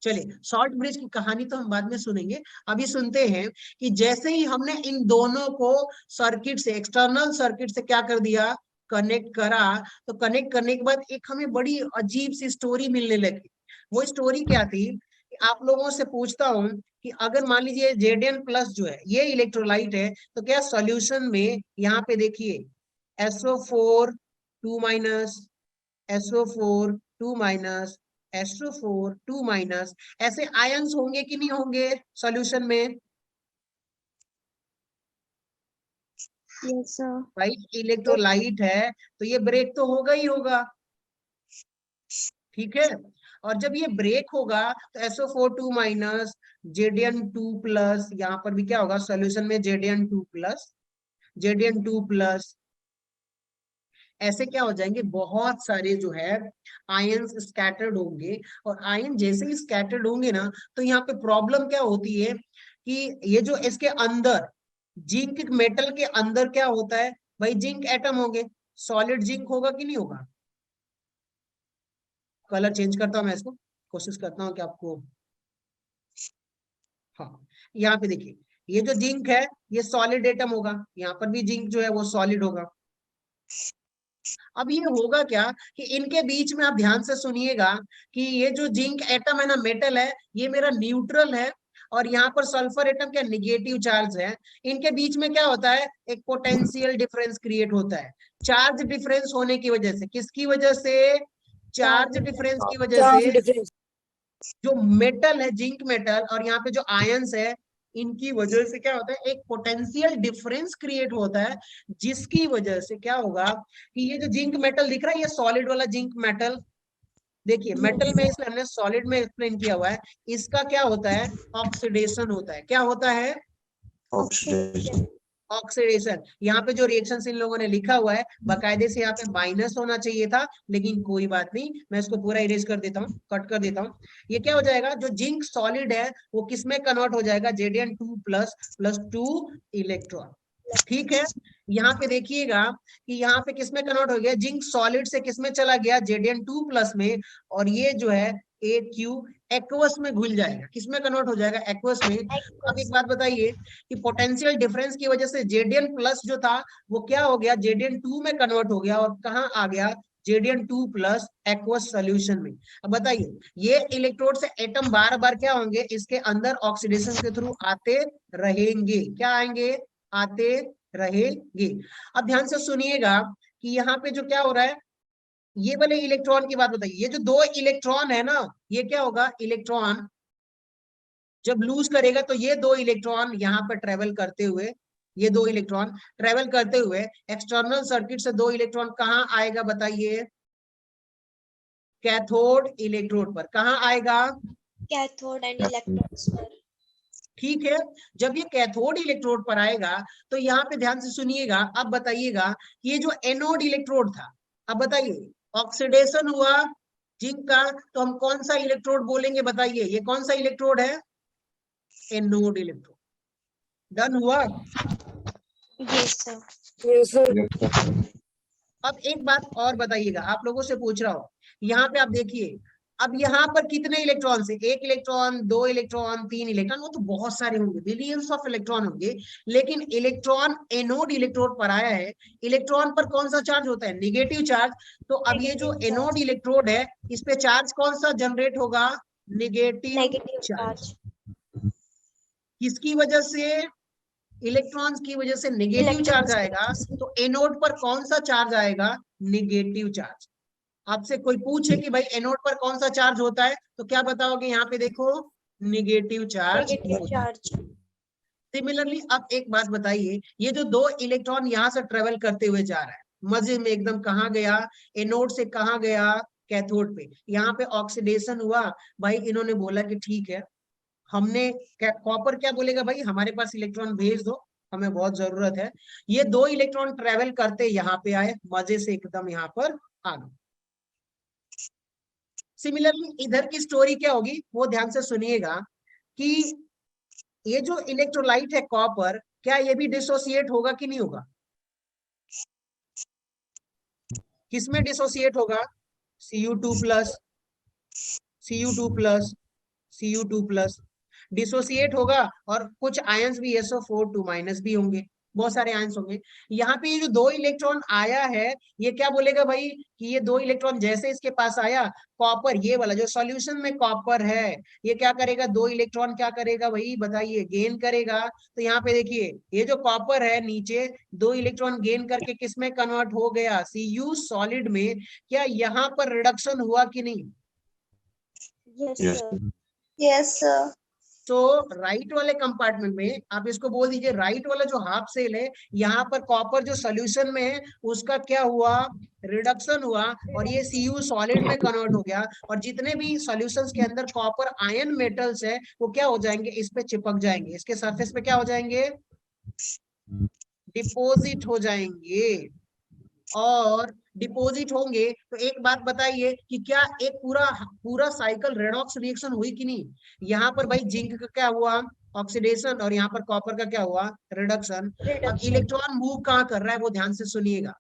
चलिए, सॉल्ट ब्रिज की कहानी तो हम बाद में सुनेंगे, अभी सुनते हैं कि जैसे ही हमने इन दोनों को सर्किट से, एक्सटर्नल सर्किट से क्या कर दिया, कनेक्ट करा, तो कनेक्ट करने के बाद एक हमें बड़ी अजीब सी स्टोरी मिलने लगी। वो स्टोरी क्या थी, आप लोगों से पूछता हूं कि अगर मान लीजिए Zn प्लस जो है ये इलेक्ट्रोलाइट है, तो क्या सॉल्यूशन में यहाँ पे देखिए SO4 2 minus, SO4 2 minus, SO4 2 minus, ऐसे आयंस होंगे कि नहीं होंगे सॉल्यूशन में? Yes sir. भाई इलेक्ट्रोलाइट है तो ये ब्रेक तो होगा ही होगा, ठीक है। और जब ये ब्रेक होगा तो SO4 2 माइनस, Zn2 प्लस, यहाँ पर भी क्या होगा सॉल्यूशन में, Zn2 प्लस, Zn2 प्लस, ऐसे क्या हो जाएंगे, बहुत सारे जो है आयंस स्कैटर्ड होंगे। और आयन जैसे ही स्कैटर्ड होंगे ना, तो यहाँ पे प्रॉब्लम क्या होती है कि ये जो इसके अंदर, जिंक मेटल के अंदर क्या होता है भाई, जिंक एटम होंगे, सॉलिड जिंक होगा कि नहीं होगा। कलर चेंज करता हूं मैं इसको, कोशिश करता हूं कि आपको, हाँ यहाँ पे देखिए, ये जो जिंक है ये सॉलिड एटम होगा, यहाँ पर भी जिंक जो है वो सॉलिड होगा। अब ये होगा क्या कि इनके बीच में आप ध्यान से सुनिएगा कि ये जो जिंक एटम है ना, मेटल है, ये मेरा न्यूट्रल है, और यहाँ पर सल्फर एटम क्या निगेटिव चार्ज है। इनके बीच में क्या होता है, एक पोटेंशियल डिफरेंस क्रिएट होता है, चार्ज डिफरेंस होने की वजह से। किसकी वजह से, चार्ज डिफरेंस की वजह से। जो मेटल है, जिंक मेटल, और यहाँ पे जो आयंस है, इनकी वजह से क्या होता है, एक पोटेंशियल डिफरेंस क्रिएट होता है, जिसकी वजह से क्या होगा कि ये जो जिंक मेटल दिख रहा है, ये सॉलिड वाला जिंक मेटल, देखिए मेटल में इसलिए हमने सॉलिड में एक्सप्लेन किया हुआ है, इसका क्या होता है, ऑक्सीडेशन होता है। क्या होता है, ऑक्सीडेशन। ऑक्सीडेशन। यहाँ पे जो रिएक्शन इन लोगों ने लिखा हुआ है बाकायदे से यहाँ पे माइनस होना चाहिए था, लेकिन कोई बात नहीं, मैं इसको पूरा इरेज कर देता हूँ, कट कर देता हूँ। ये क्या हो जाएगा, जो जिंक सॉलिड है वो किस में कन्वर्ट हो जाएगा, Zn2 प्लस 2 इलेक्ट्रॉन। ठीक है, यहाँ पे देखिएगा कि यहाँ पे किस में कन्वर्ट हो गया, जिंक सॉलिड से किस में चला गया, Zn2 प्लस में, और ये जो है AQ एक्वस में घुल जाएगा, किसमें कन्वर्ट हो जाएगा, एक्वस में। अब एक बात बताइए कि पोटेंशियल डिफरेंस की वजह से Zn प्लस जो था वो क्या हो गया, Zn2 में कन्वर्ट हो गया, और कहाँ आ गया, Zn2 प्लस एक्वस सोल्यूशन में। अब बताइए ये इलेक्ट्रोड से एटम बार बार क्या होंगे, इसके अंदर ऑक्सीडेशन के थ्रू आते रहेंगे, क्या आएंगे, आते रहेंगे। अब ध्यान से सुनिएगा कि यहाँ पे जो क्या हो रहा है, ये वाले इलेक्ट्रॉन की बात बताइए, ये जो दो इलेक्ट्रॉन है ना, ये क्या होगा, इलेक्ट्रॉन जब लूज करेगा तो ये दो इलेक्ट्रॉन यहाँ पर ट्रेवल करते हुए, ये दो इलेक्ट्रॉन ट्रेवल करते हुए एक्सटर्नल सर्किट से दो इलेक्ट्रॉन कहाँ आएगा बताइए, कैथोड इलेक्ट्रोड पर, कहाँ आएगा, कैथोड एंड इलेक्ट्रोड्स पर। ठीक है, जब ये कैथोड इलेक्ट्रोड पर आएगा तो यहाँ पे ध्यान से सुनिएगा, अब बताइएगा ये जो एनोड इलेक्ट्रोड था, अब बताइए ऑक्सीडेशन हुआ जिंक का, तो हम कौन सा इलेक्ट्रोड बोलेंगे बताइए, ये कौन सा इलेक्ट्रोड है, एनोड इलेक्ट्रोड। डन हुआ। Yes sir. Yes, sir. अब एक बात और बताइएगा, आप लोगों से पूछ रहा हूं, यहाँ पे आप देखिए, अब यहाँ पर कितने इलेक्ट्रॉन से, एक इलेक्ट्रॉन, दो इलेक्ट्रॉन, तीन इलेक्ट्रॉन, वो तो बहुत सारे होंगे, बिलियंस ऑफ इलेक्ट्रॉन होंगे, लेकिन इलेक्ट्रॉन एनोड इलेक्ट्रोड पर आया है, इलेक्ट्रॉन पर कौन सा चार्ज होता है, नेगेटिव चार्ज। तो अब ये जो एनोड इलेक्ट्रोड है इस पे चार्ज कौन सा जनरेट होगा, नेगेटिव चार्ज। किसकी वजह से, इलेक्ट्रॉन्स की वजह से नेगेटिव चार्ज आएगा, तो एनोड पर कौन सा चार्ज आएगा, नेगेटिव चार्ज। आपसे कोई पूछे कि भाई एनोड पर कौन सा चार्ज होता है, तो क्या बताओगे, यहाँ पे देखो नेगेटिव चार्ज। सिमिलरली अब एक बात बताइए, ये जो दो इलेक्ट्रॉन यहाँ से ट्रेवल करते हुए जा रहा है मजे में एकदम, कहाँ गया, एनोड से कहाँ गया, कैथोड पे, यहाँ पे ऑक्सीडेशन हुआ, भाई इन्होंने बोला कि ठीक है, हमने कॉपर क्या बोलेगा, भाई हमारे पास इलेक्ट्रॉन भेज दो, हमें बहुत जरूरत है। ये दो इलेक्ट्रॉन ट्रेवल करते यहाँ पे आए, मजे से एकदम यहाँ पर आ गए। सिमिलरली इधर की स्टोरी क्या होगी, वो ध्यान से सुनिएगा कि ये जो इलेक्ट्रोलाइट है कॉपर, क्या ये भी डिसोसिएट होगा कि नहीं होगा, किसमें डिसोसिएट होगा, Cu2 plus, Cu2 plus, Cu2 plus dissociate होगा, और कुछ आयंस भी SO4 माइनस भी होंगे, बहुत सारे आयंस होंगे। यहाँ पे ये जो दो इलेक्ट्रॉन आया है, ये क्या बोलेगा भाई कि ये दो इलेक्ट्रॉन जैसे इसके पास आया, कॉपर, ये वाला जो सॉल्यूशन में कॉपर है, ये क्या करेगा, दो इलेक्ट्रॉन क्या करेगा भाई बताइए, गेन करेगा। तो यहाँ पे देखिए ये जो कॉपर है नीचे, दो इलेक्ट्रॉन गेन करके किस में कन्वर्ट हो गया, Cu सॉलिड में। क्या यहाँ पर रिडक्शन हुआ कि नहीं, यस सर। तो राइट वाले कंपार्टमेंट में आप इसको बोल दीजिए, राइट वाला जो हाफ सेल है, यहाँ पर कॉपर जो सोल्यूशन में है उसका क्या हुआ, रिडक्शन हुआ, और ये Cu सॉलिड में कन्वर्ट हो गया, और जितने भी सॉल्यूशंस के अंदर कॉपर आयन मेटल्स है वो क्या हो जाएंगे, इस पे चिपक जाएंगे, इसके सरफेस पे क्या हो जाएंगे, डिपोजिट हो जाएंगे। और डिपोजिट होंगे तो एक बात बताइए कि क्या एक पूरा साइकिल रेडॉक्स रिएक्शन हुई कि नहीं, यहाँ पर भाई जिंक का क्या हुआ, ऑक्सीडेशन, और यहाँ पर कॉपर का क्या हुआ, रिडक्शन। अब इलेक्ट्रॉन मूव कहाँ कर रहा है वो ध्यान से सुनिएगा,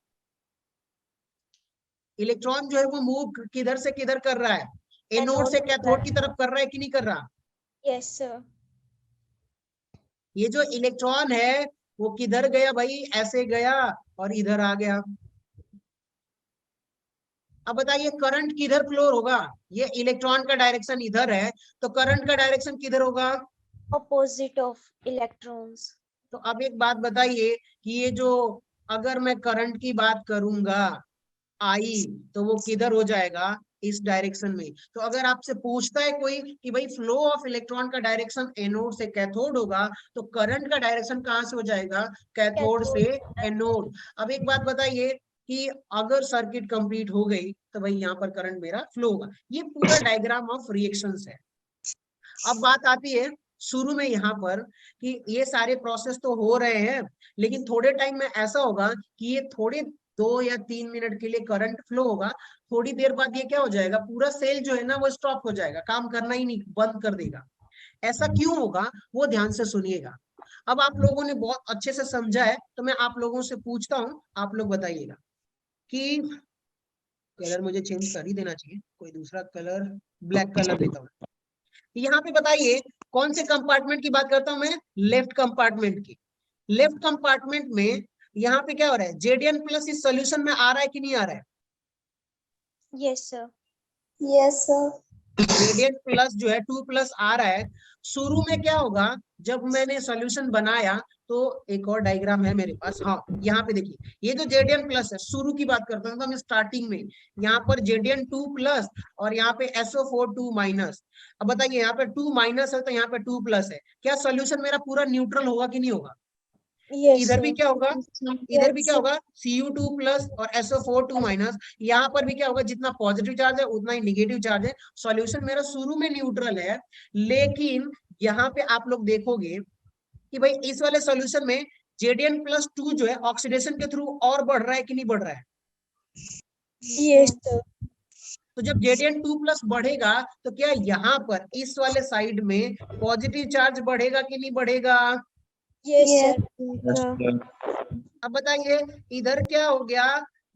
इलेक्ट्रॉन जो है वो मूव किधर से किधर कर रहा है, एनोड से कैथोड की तरफ कर रहा है कि नहीं कर रहा, यस सर। ये जो इलेक्ट्रॉन है वो किधर गया भाई, ऐसे गया और इधर आ गया। अब बताइए करंट किधर फ्लो होगा, ये इलेक्ट्रॉन का डायरेक्शन इधर है, तो करंट का डायरेक्शन किधर होगा, ऑपोजिट ऑफ इलेक्ट्रॉन्स। तो अब एक बात बताइए कि ये जो, अगर मैं करंट की बात करूंगा आई, तो वो किधर हो जाएगा, इस डायरेक्शन में। तो अगर आपसे पूछता है कोई कि भाई फ्लो ऑफ इलेक्ट्रॉन का डायरेक्शन एनोड से कैथोड होगा, तो करंट का डायरेक्शन कहाँ से हो जाएगा, कैथोड से एनोड। अब एक बात बताइए कि अगर सर्किट कंप्लीट हो गई तो भाई यहाँ पर करंट मेरा फ्लो होगा। ये पूरा डायग्राम ऑफ रिएक्शंस है। अब बात आती है शुरू में यहाँ पर कि ये सारे प्रोसेस तो हो रहे हैं, लेकिन थोड़े टाइम में ऐसा होगा कि ये थोड़े 2 या 3 मिनट के लिए करंट फ्लो होगा, थोड़ी देर बाद ये क्या हो जाएगा, पूरा सेल जो है ना वो स्टॉप हो जाएगा, काम करना ही नहीं, बंद कर देगा। ऐसा क्यों होगा वो ध्यान से सुनिएगा। अब आप लोगों ने बहुत अच्छे से समझा है, तो मैं आप लोगों से पूछता हूँ, आप लोग बताइएगा कि कलर मुझे चेंज कर ही देना चाहिए, कोई दूसरा कलर, ब्लैक कलर लेता हूँ। यहाँ पे बताइए कौन से कंपार्टमेंट की बात करता हूँ मैं, लेफ्ट कंपार्टमेंट की। लेफ्ट कंपार्टमेंट में यहाँ पे क्या हो रहा है, जेडीएन प्लस इस सॉल्यूशन में आ रहा है कि नहीं आ रहा है? Yes sir. Yes sir. जेडीएन प्लस जो है 2+ आ रहा है। शुरू में क्या होगा, जब मैंने सॉल्यूशन बनाया, तो एक और डायग्राम है मेरे पास, हाँ यहाँ पे देखिए, ये जो जेडीएन प्लस है, शुरू की बात करता हूँ तो मैं स्टार्टिंग में, यहाँ पर जेडीएन 2+ और यहाँ पे SO4 2-। अब बताइए यहाँ पे 2- है तो यहाँ पे 2+ है, क्या सॉल्यूशन मेरा पूरा न्यूट्रल होगा कि नहीं होगा? इधर भी क्या होगा, इधर भी क्या होगा, Cu2+ और SO4 2-। यहाँ पर भी क्या होगा, जितना पॉजिटिव चार्ज है उतना ही निगेटिव चार्ज है। सॉल्यूशन मेरा शुरू में न्यूट्रल है, लेकिन यहाँ पे आप लोग देखोगे कि भाई इस वाले सॉल्यूशन में JDN+2 जो है ऑक्सीडेशन के थ्रू और बढ़ रहा है कि नहीं बढ़ रहा है? Yes sir. तो जब JDN2+ बढ़ेगा तो क्या यहाँ पर इस वाले साइड में पॉजिटिव चार्ज बढ़ेगा कि नहीं बढ़ेगा? Yes sir. अब बताइए इधर क्या हो गया,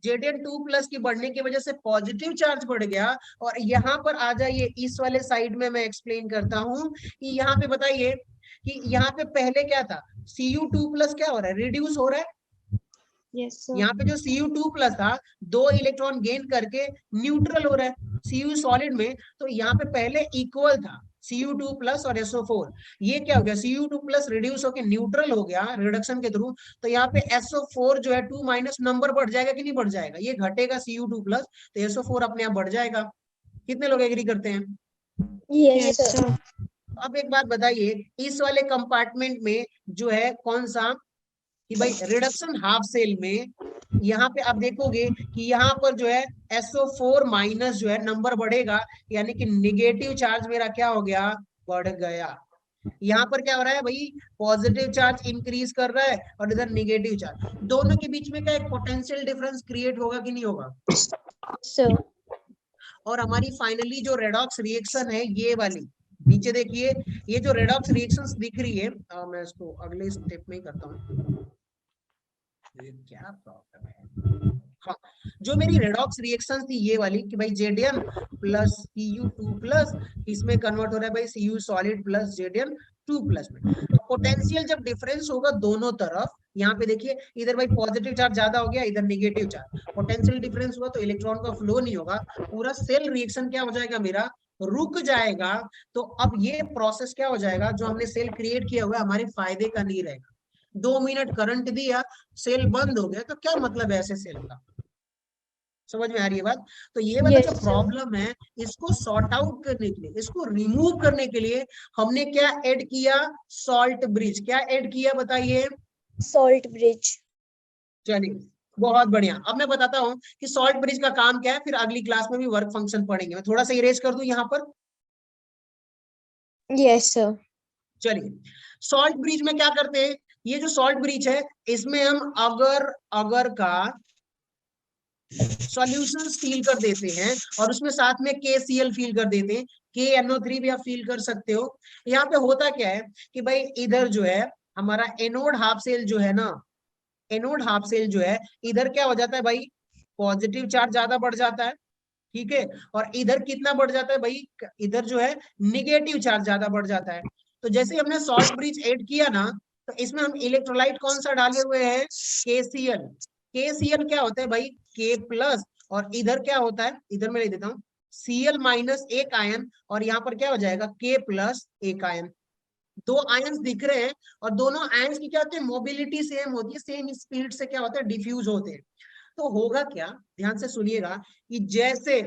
JDN2+ की बढ़ने की वजह से पॉजिटिव चार्ज बढ़ गया, और यहाँ पर आ जाइए इस वाले साइड में मैं एक्सप्लेन करता हूँ कि यहाँ पे बताइए कि यहाँ पे पहले क्या था, Cu2+ क्या हो रहा है, रिड्यूस हो रहा है। यहाँ पे जो Cu2+ था 2 इलेक्ट्रॉन गेन करके न्यूट्रल हो रहा है Cu सॉलिड में, तो यहाँ पे पहले इक्वल था Cu2+ और SO4, ये क्या हो गया, Cu2+ रिड्यूस होकर न्यूट्रल हो गया रिडक्शन के थ्रू, तो यहाँ पे SO4 जो है 2- नंबर बढ़ जाएगा कि नहीं बढ़ जाएगा, ये घटेगा Cu2+, तो SO4 अपने आप बढ़ जाएगा। कितने लोग एग्री करते हैं? Yes sir. अब एक बात बताइए, इस वाले कंपार्टमेंट में जो है कौन सा, कि भाई रिडक्शन हाफ सेल में यहाँ पे आप देखोगे कि यहाँ पर जो है SO4- जो है नंबर बढ़ेगा, यानी कि निगेटिव चार्ज मेरा क्या हो गया, बढ़ गया। यहाँ पर क्या हो रहा है भाई, पॉजिटिव चार्ज इंक्रीज कर रहा है और इधर निगेटिव चार्ज, दोनों के बीच में क्या एक पोटेंशियल डिफरेंस क्रिएट होगा कि नहीं होगा? सर। और हमारी फाइनली जो रेडॉक्स रिएक्शन है ये वाली, नीचे देखिए ये जो रेडॉक्स रिएक्शंस दिख रही है, मैं इसको अगले स्टेप में ही करता हूँ, क्या प्रॉब्लम है, हाँ जो मेरी रेडॉक्स रिएक्शन थी ये वाली कि भाई JDN प्लस Cu2+ इसमें कन्वर्ट हो रहा है भाई Cu सॉलिड प्लस JDN2+ में, तो पोटेंशियल जब डिफरेंस होगा दोनों तरफ, यहाँ पे देखिए इधर भाई पॉजिटिव चार्ज ज्यादा हो गया, इधर नेगेटिव चार्ज, पोटेंशियल डिफरेंस हुआ तो इलेक्ट्रॉन का फ्लो नहीं होगा, पूरा सेल रिएक्शन क्या हो जाएगा मेरा, रुक जाएगा। तो अब ये प्रोसेस क्या हो जाएगा, जो हमने सेल क्रिएट किया हुआ है हमारे फायदे का नहीं रहेगा। 2 मिनट करंट दिया, सेल बंद हो गया, तो क्या मतलब है ऐसे सेल का, समझ में आ रही है बात? तो ये वाला जो प्रॉब्लम है इसको सॉर्ट आउट करने के लिए, इसको रिमूव करने के लिए हमने क्या ऐड किया, सॉल्ट ब्रिज। क्या ऐड किया बताइए? Salt bridge. चलिए बहुत बढ़िया। अब मैं बताता हूं कि सॉल्ट ब्रिज का काम क्या है, फिर अगली क्लास में भी वर्क फंक्शन पढ़ेंगे। मैं थोड़ा सा इरेज कर दूं यहाँ पर। Yes sir. चलिए सॉल्ट ब्रिज में क्या करते हैं, ये जो सॉल्ट ब्रिज है इसमें हम अगर का सॉल्यूशन फील कर देते हैं और उसमें साथ में KCl फील कर देते हैं, KNO3 भी आप फील कर सकते हो। यहाँ पे होता क्या है कि भाई इधर जो है हमारा एनोड हाफ सेल जो है ना, एनोड हाफ सेल जो है इधर क्या हो जाता है भाई, पॉजिटिव चार्ज ज्यादा बढ़ जाता है, ठीक है, और इधर कितना बढ़ जाता है भाई, इधर जो है निगेटिव चार्ज ज्यादा बढ़ जाता है। तो जैसे हमने सॉल्ट ब्रिज ऐड किया ना, तो इसमें हम इलेक्ट्रोलाइट कौन सा डाले हुए हैं, KCl। KCl क्या होता है भाई, K+, और इधर क्या होता है, इधर मैं लिख देता हूँ Cl- एक आयन, और यहाँ पर क्या हो जाएगा K+ एक आयन। 2 आयंस दिख रहे हैं और दोनों आयंस की क्या होती है, मोबिलिटी सेम होती है, सेम स्पीड से क्या होता है, डिफ्यूज होते हैं। तो होगा क्या, ध्यान से सुनिएगा कि जैसे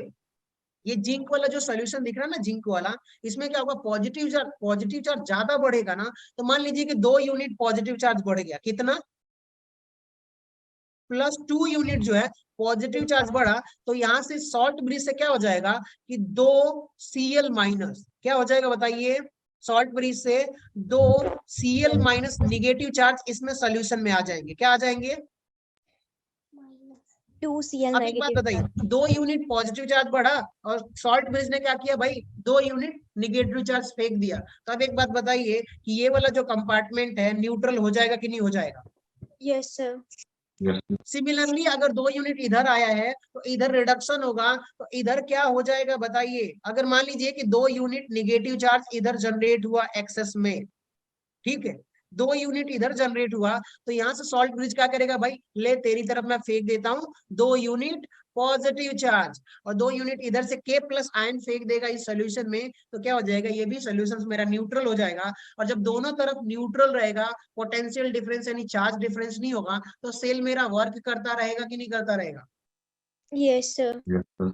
ये जिंक वाला जो सॉल्यूशन दिख रहा है ना, जिंक वाला, इसमें क्या होगा, पॉजिटिव चार्ज ज्यादा बढ़ेगा ना, तो मान लीजिए कि 2 यूनिट पॉजिटिव चार्ज बढ़ गया, कितना, +2 यूनिट जो है पॉजिटिव चार्ज बढ़ा, तो यहां से सॉल्ट ब्रिज से क्या हो जाएगा कि 2 Cl- क्या हो जाएगा बताइए, सॉल्ट ब्रिज से 2 Cl माइनस निगेटिव चार्ज इसमें सोल्यूशन में आ जाएंगे। क्या आ जाएंगे? 2Cl अब एक बात बताइए, 2 यूनिट पॉजिटिव चार्ज बढ़ा और सॉल्ट ब्रिज ने क्या किया भाई, 2 यूनिट निगेटिव चार्ज फेंक दिया। तो अब एक बात बताइए कि ये वाला जो कंपार्टमेंट है न्यूट्रल हो जाएगा कि नहीं हो जाएगा? Yes sir. सिमिलरली अगर 2 यूनिट इधर आया है तो इधर रिडक्शन होगा, तो इधर क्या हो जाएगा बताइए? अगर मान लीजिए कि 2 यूनिट निगेटिव चार्ज इधर जनरेट हुआ एक्सेस में, ठीक है, 2 यूनिट इधर जनरेट हुआ, तो यहाँ से सॉल्ट ब्रिज क्या करेगा भाई, ले तेरी तरफ मैं फेंक देता हूँ 2 यूनिट पॉजिटिव चार्ज और 2 यूनिट इधर से K प्लस आयन फेंक देगा इस सोल्यूशन में, तो क्या हो जाएगा, ये भी सोल्यूशन मेरा न्यूट्रल हो जाएगा। और जब दोनों तरफ न्यूट्रल रहेगा, पोटेंशियल डिफरेंस यानी चार्ज डिफरेंस नहीं होगा, तो सेल मेरा वर्क करता रहेगा कि नहीं करता रहेगा? Yes sir.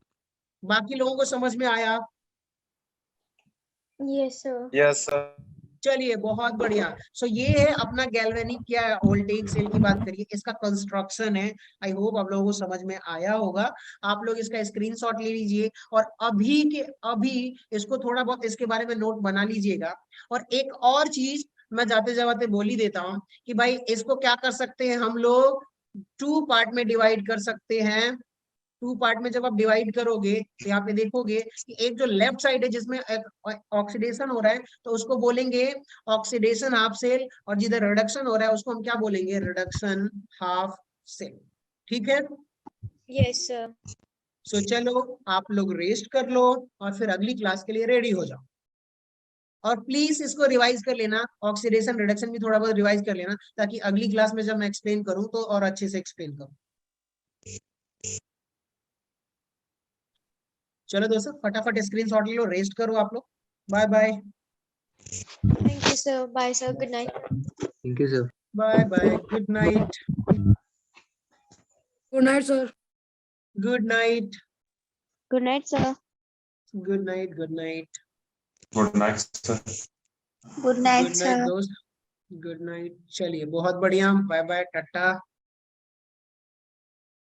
बाकी लोगों को समझ में आया? Yes sir. Yes sir. चलिए बहुत बढ़िया। सो ये है अपना गैल्वेनिक या वोल्टेइक सेल की बात करिए, इसका कंस्ट्रक्शन है। आई होप आप लोगों को समझ में आया होगा। आप लोग इसका स्क्रीनशॉट ले लीजिए और अभी के अभी इसको थोड़ा बहुत इसके बारे में नोट बना लीजिएगा। और एक और चीज मैं जाते जाते बोल ही देता हूँ कि भाई इसको क्या कर सकते हैं हम लोग, 2 पार्ट में डिवाइड कर सकते हैं। 2 पार्ट में जब आप डिवाइड करोगे तो यहाँ पे देखोगे कि एक जो लेफ्ट साइड है जिसमें ऑक्सीडेशन हो रहा है तो उसको बोलेंगे ऑक्सीडेशन हाफ सेल, और जिधर रिडक्शन हो रहा है उसको हम क्या बोलेंगे, रिडक्शन हाफ सेल। ठीक है? Yes sir. सो चलो आप लोग रेस्ट कर लो और फिर अगली क्लास के लिए रेडी हो जाओ। और प्लीज इसको रिवाइज कर लेना, ऑक्सीडेशन रिडक्शन भी थोड़ा बहुत रिवाइज कर लेना, ताकि अगली क्लास में जब मैं एक्सप्लेन करूं तो और अच्छे से एक्सप्लेन करूं। चलो दोस्तों फटाफट स्क्रीनशॉट ले लो, रेस्ट करो आप लोग। Bye bye. Thank you sir. Bye sir. Good night. Thank you, sir. Bye bye. Good night. Good night, sir. Good night. Good night sir. Good night. Good night. Good night sir. Good night good night sir. दोस्त। Good night. चलिए बहुत बढ़िया, bye bye, Tata.